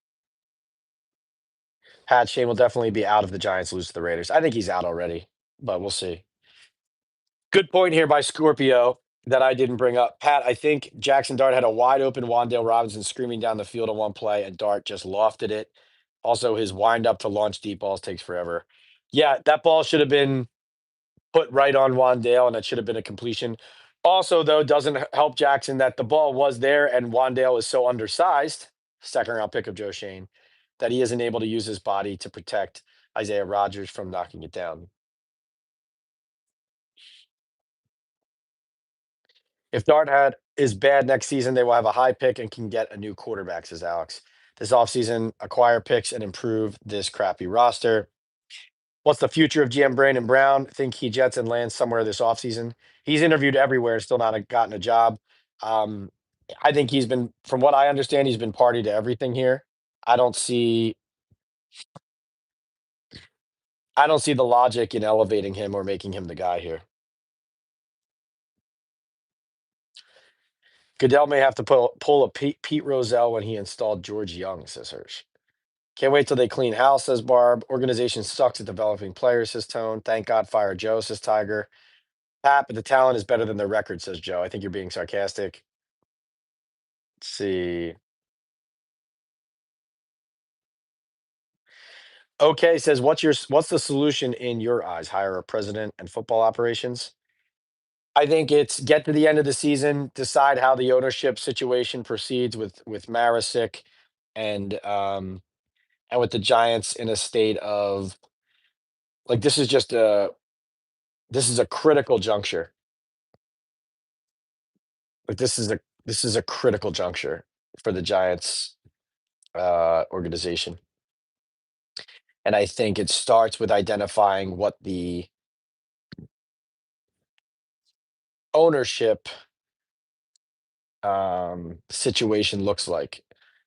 Pat Shane will definitely be out if the Giants lose to the Raiders. I think he's out already, but we'll see. Good point here by Scorpio that I didn't bring up. Pat, I think Jaxson Dart had a wide open Wandale Robinson screaming down the field on one play, and Dart just lofted it. Also, his wind up to launch deep balls takes forever. Yeah, that ball should have been put right on Wandale, and it should have been a completion. Also, though, doesn't help Jackson that the ball was there and Wandale is so undersized, second round pick of Joe Shane, that he isn't able to use his body to protect Isaiah Rodgers from knocking it down. If Dart had is bad next season, they will have a high pick and can get a new quarterback, says Alex. This offseason, acquire picks and improve this crappy roster. What's the future of GM Brandon Brown? Think he jets and lands somewhere this offseason? He's interviewed everywhere, still not gotten a job. Um, I think from what I understand, he's been party to everything here. I don't see, I don't see the logic in elevating him or making him the guy here. Goodell may have to pull a Pete Rozelle when he installed George Young, says Hirsch. Can't wait till they clean house, says Barb. Organization sucks at developing players, says Tone. Thank God fire Joe, says Tiger. Pat, but the talent is better than their record, says Joe. I think you're being sarcastic. Let's see. Okay, says what's the solution in your eyes? Hire a president and football operations? I think it's get to the end of the season, decide how the ownership situation proceeds with Marisick and and with the Giants in a state of like this is a critical juncture. Like this is a critical juncture for the Giants organization. And I think it starts with identifying what the ownership situation looks like.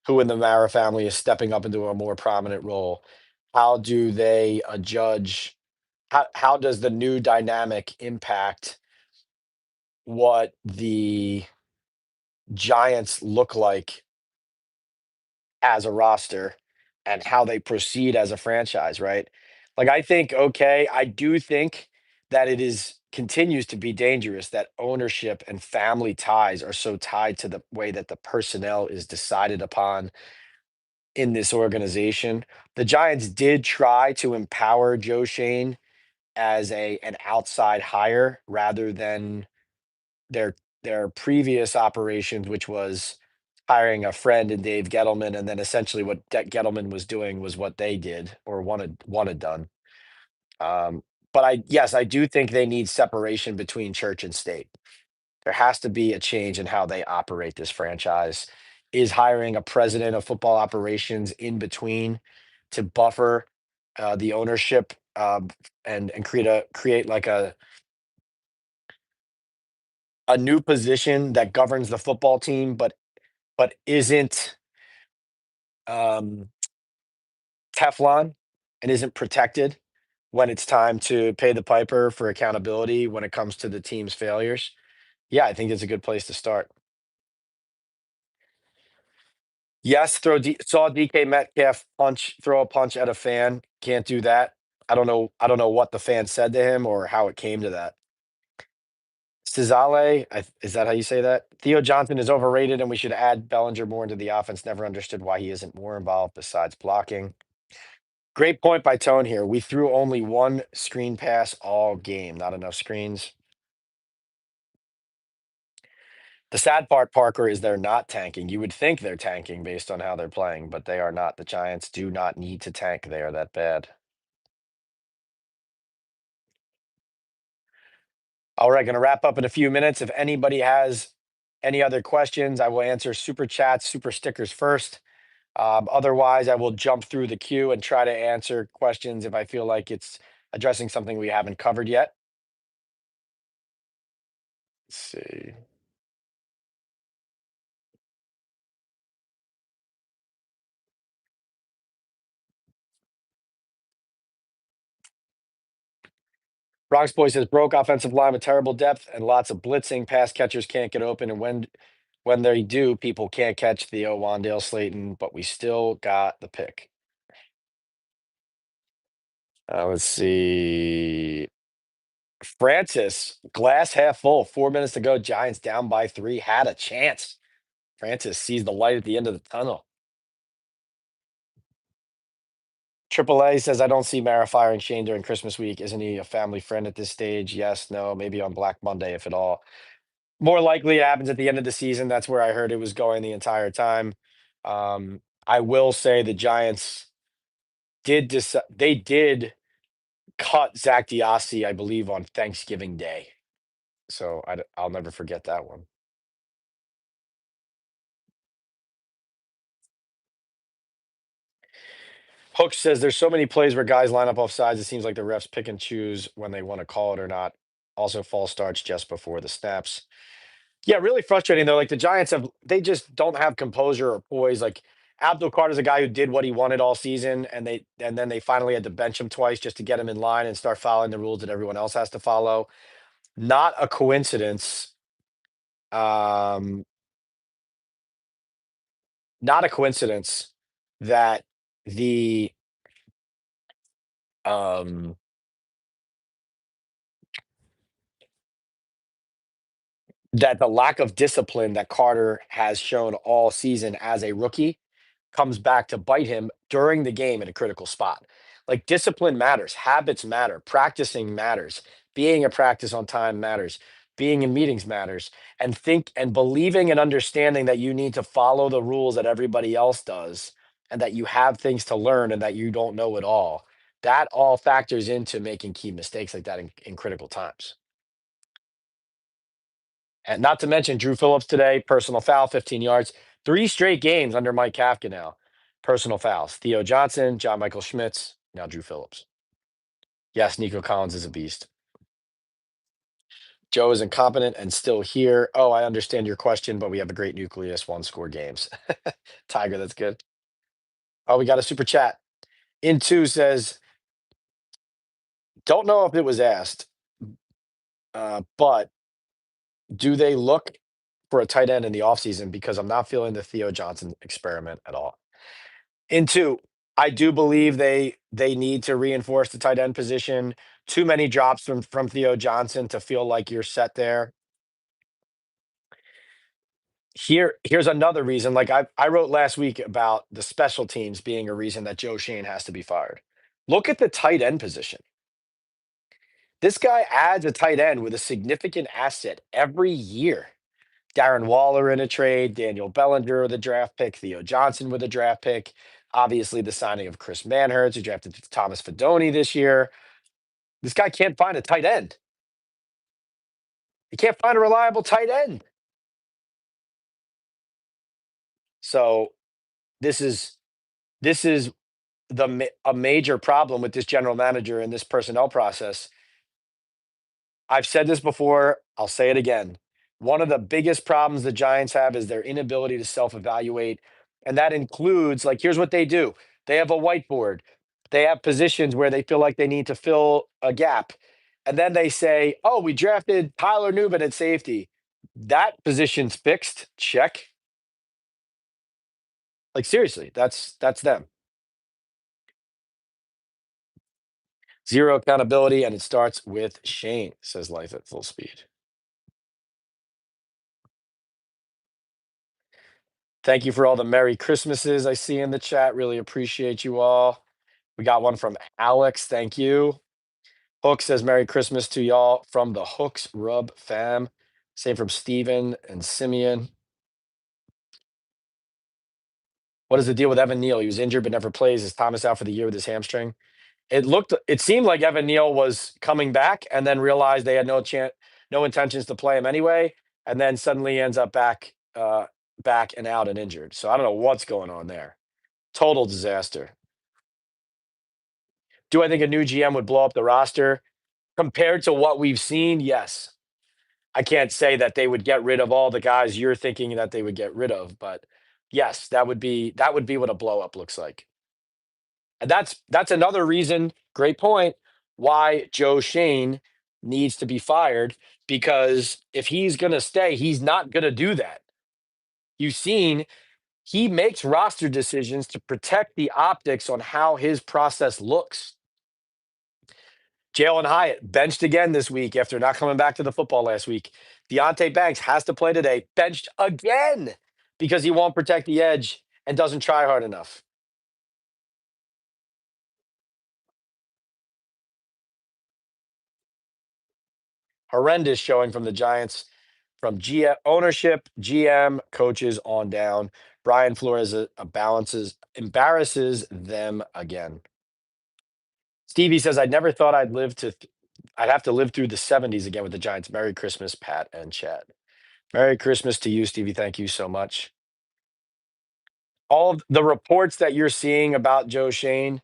Who in the Mara family is stepping up into a more prominent role? How do they judge? How does the new dynamic impact what the Giants look like as a roster and how they proceed as a franchise, right? Like I think, okay, I do think that it is continues to be dangerous that ownership and family ties are so tied to the way that the personnel is decided upon in this organization. The Giants did try to empower Joe Shane as an outside hire rather than their their previous operations, which was hiring a friend in Dave Gettleman, and then essentially what Gettleman was doing was what they did or wanted done. Um, but yes, I do think they need separation between church and state. There has to be a change in how they operate this franchise. Is hiring a president of football operations in between to buffer the ownership and create like a new position that governs the football team, but isn't um, Teflon and isn't protected when it's time to pay the piper for accountability when it comes to the team's failures. Yeah, I think it's a good place to start. Yes, saw DK Metcalf throw a punch at a fan. Can't do that. I don't know what the fan said to him or how it came to that. Cizale, is that how you say that? Theo Johnson is overrated, and we should add Bellinger more into the offense. Never understood why he isn't more involved besides blocking. Great point by Tone here. We threw only one screen pass all game. Not enough screens. The sad part, Parker, is they're not tanking. You would think they're tanking based on how they're playing, but they are not. The Giants do not need to tank. They are that bad. All right, going to wrap up in a few minutes. If anybody has any other questions, I will answer super chats, super stickers first. Otherwise, I will jump through the queue and try to answer questions if I feel like it's addressing something we haven't covered yet. Let's see. Bronx Boy says broke offensive line with terrible depth and lots of blitzing. Pass catchers can't get open, and when they do, people can't catch Theo Wandale Slayton, but we still got the pick. Let's see. Francis, glass half full. 4 minutes to go. Giants down by 3. Had a chance. Francis sees the light at the end of the tunnel. Triple A says, I don't see Mara firing Shane during Christmas week. Isn't he a family friend at this stage? Yes, no, maybe on Black Monday, if at all. More likely it happens at the end of the season. That's where I heard it was going the entire time. I will say the Giants they did cut Zach Diassi, I believe, on Thanksgiving Day. So I'll never forget that one. Hook says there's so many plays where guys line up off sides. It seems like the refs pick and choose when they want to call it or not. Also, false starts just before the snaps. Yeah, really frustrating though. Like the Giants they just don't have composure or poise. Like Abdul Carter's a guy who did what he wanted all season, and then they finally had to bench him twice just to get him in line and start following the rules that everyone else has to follow. Not a coincidence. Um, Not a coincidence that the um that the lack of discipline that Carter has shown all season as a rookie comes back to bite him during the game at a critical spot. Like discipline matters, habits matter, practicing matters, being a practice on time matters, being in meetings matters, and think and believing and understanding that you need to follow the rules that everybody else does and that you have things to learn and that you don't know it all. That all factors into making key mistakes like that in critical times. And not to mention Drew Phillips today, personal foul, 15 yards. 3 straight games under Mike Kafka now. Personal fouls. Theo Johnson, John Michael Schmitz, now Drew Phillips. Yes, Nico Collins is a beast. Joe is incompetent and still here. Oh, I understand your question, but we have a great nucleus, 1-score games. Tiger, that's good. Oh, we got a super chat. In2 says, don't know if it was asked, but do they look for a tight end in the offseason? Because I'm not feeling the Theo Johnson experiment at all. Into I do believe they need to reinforce the tight end position. Too many drops from Theo Johnson to feel like you're set there. Here's another reason. Like I wrote last week about the special teams being a reason that Joe Shane has to be fired. Look at the tight end position. This guy adds a tight end with a significant asset every year. Darren Waller in a trade, Daniel Bellinger with a draft pick, Theo Johnson with a draft pick. Obviously, the signing of Chris Manhurts, who drafted Thomas Fedoni this year. This guy can't find a tight end. He can't find a reliable tight end. So this is a major problem with this general manager and this personnel process. I've said this before, I'll say it again. One of the biggest problems the Giants have is their inability to self-evaluate, and that includes, like, here's what they do. They have a whiteboard. They have positions where they feel like they need to fill a gap, and then they say, "Oh, we drafted Tyler Newman at safety. That position's fixed. Check." Like, seriously, that's them. Zero accountability, and it starts with Shane, says Life at Full Speed. Thank you for all the Merry Christmases I see in the chat. Really appreciate you all. We got one from Alex. Thank you. Hook says Merry Christmas to y'all from the Hooks Rub fam. Same from Steven and Simeon. What is the deal with Evan Neal? He was injured but never plays. Is Thomas out for the year with his hamstring? It seemed like Evan Neal was coming back and then realized they had no intentions to play him anyway, and then suddenly ends up back and out and injured. So I don't know what's going on there. Total disaster. Do I think a new GM would blow up the roster? Compared to what we've seen, yes. I can't say that they would get rid of all the guys you're thinking that they would get rid of, but yes, that would be what a blow up looks like. And that's another reason, great point, why Joe Shane needs to be fired, because if he's going to stay, he's not going to do that. You've seen he makes roster decisions to protect the optics on how his process looks. Jalen Hyatt benched again this week after not coming back to the football last week. Deontay Banks has to play today, benched again because he won't protect the edge and doesn't try hard enough. Horrendous showing from the Giants, from ownership, GM, coaches on down. Brian Flores embarrasses them again. Stevie says, "I never thought I'd have to live through the '70s again with the Giants." Merry Christmas, Pat and Chad. Merry Christmas to you, Stevie. Thank you so much. All of the reports that you're seeing about Joe Shane,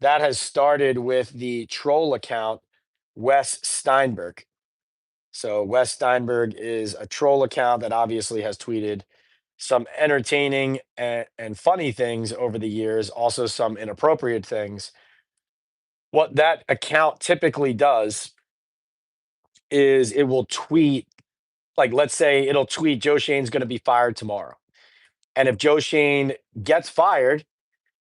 that has started with the troll account, Wes Steinberg. So Wes Steinberg is a troll account that obviously has tweeted some entertaining and funny things over the years, also some inappropriate things. What that account typically does is it will tweet, like, let's say it'll tweet Joe Shane's going to be fired tomorrow. And if Joe Shane gets fired,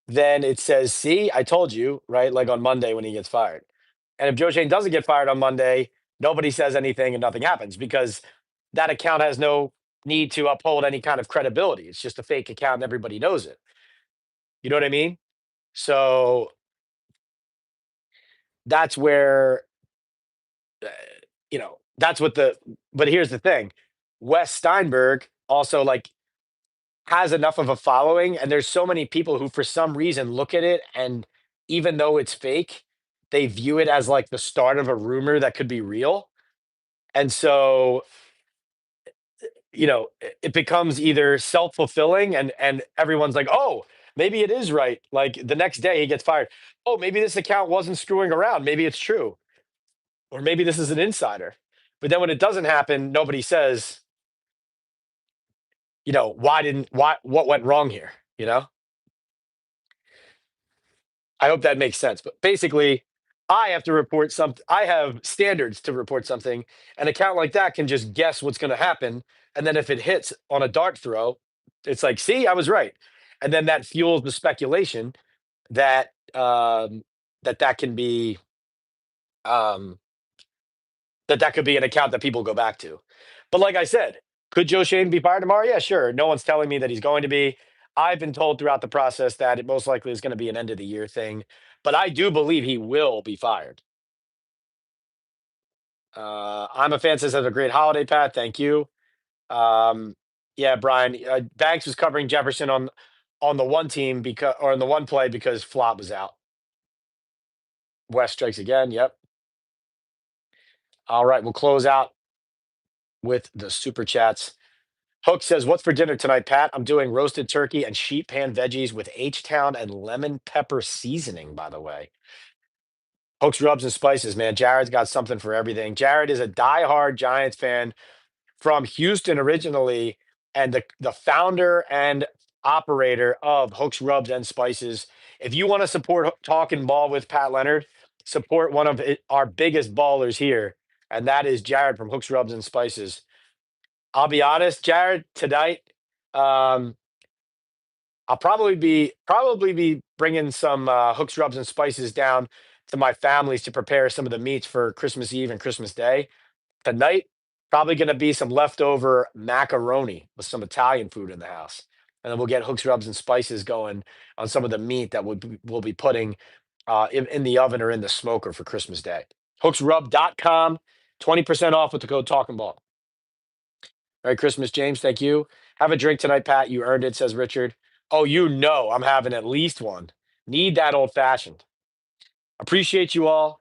then it says, "See, I told you," right? Like on Monday when he gets fired. And if Joe Shane doesn't get fired on Monday, nobody says anything and nothing happens because that account has no need to uphold any kind of credibility. It's just a fake account and everybody knows it. You know what I mean? So that's where, uh, that's what but here's the thing. Wes Steinberg also, like, has enough of a following, and there's so many people who for some reason look at it, and even though it's fake, they view it as like the start of a rumor that could be real. And so, it becomes either self-fulfilling, and everyone's like, "Oh, maybe it is right." Like the next day he gets fired. "Oh, maybe this account wasn't screwing around. Maybe it's true. Or maybe this is an insider." But then when it doesn't happen, nobody says, what went wrong here, you know? I hope that makes sense. But basically, I have to report something. I have standards to report something. An account like that can just guess what's going to happen. And then if it hits on a dart throw, it's like, "See, I was right." And then that fuels the speculation. that that can be um, that could be an account that people go back to. But like I said, could Joe Shane be fired tomorrow? Yeah, sure. No one's telling me that he's going to be. I've been told throughout the process that it most likely is going to be an end of the year thing, but I do believe he will be fired. I'm a fan says have a great holiday, Pat. Thank you. Um, yeah, Brian. Banks was covering Jefferson on the one team because or on the one play because Flop was out. West strikes again. Yep. All right, we'll close out with the super chats. Hook says, "What's for dinner tonight, Pat? I'm doing roasted turkey and sheet pan veggies with H Town and lemon pepper seasoning, by the way." Hook's rubs and spices, man. Jared's got something for everything. Jared is a diehard Giants fan from Houston originally, and the founder and operator of Hook's Rubs and Spices. If you want to support Talking Ball with Pat Leonard, support one of our biggest ballers here, and that is Jared from Hook's Rubs and Spices. I'll be honest, Jared, tonight, um, I'll probably be bringing some Hooks, Rubs, and Spices down to my families to prepare some of the meats for Christmas Eve and Christmas Day. Tonight, probably going to be some leftover macaroni with some Italian food in the house, and then we'll get Hooks, Rubs, and Spices going on some of the meat that we'll be putting in the oven or in the smoker for Christmas Day. Hooksrub.com, 20% off with the code Talking Ball. Merry Christmas, James. Thank you. Have a drink tonight, Pat. You earned it, says Richard. Oh, you know I'm having at least one. Need that old fashioned. Appreciate you all.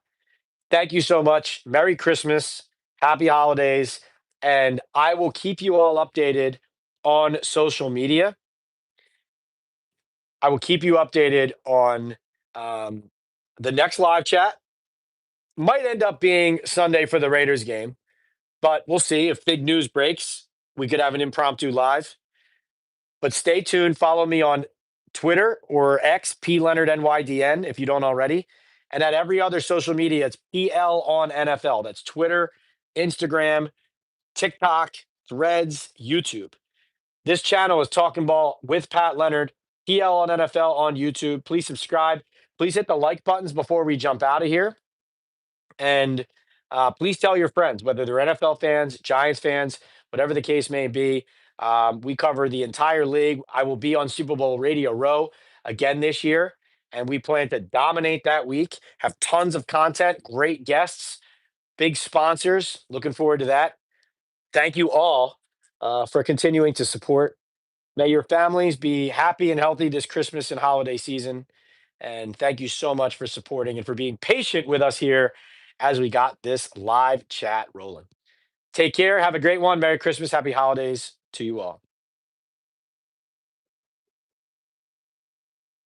Thank you so much. Merry Christmas. Happy holidays. And I will keep you all updated on social media. I will keep you updated on um, the next live chat. Might end up being Sunday for the Raiders game, but we'll see. If big news breaks, we could have an impromptu live. But stay tuned. Follow me on Twitter or X, P Leonard NYDN, if you don't already. And at every other social media, it's PL on NFL. That's Twitter, Instagram, TikTok, Threads, YouTube. This channel is Talking Ball with Pat Leonard, PL on NFL on YouTube. Please subscribe. Please hit the like buttons before we jump out of here. And please tell your friends, whether they're NFL fans, Giants fans, whatever the case may be. We cover the entire league. I will be on Super Bowl Radio Row again this year, and we plan to dominate that week, have tons of content, great guests, big sponsors. Looking forward to that. Thank you all for continuing to support. May your families be happy and healthy this Christmas and holiday season. And thank you so much for supporting and for being patient with us here as we got this live chat rolling. Take care. Have a great one. Merry Christmas. Happy holidays to you all.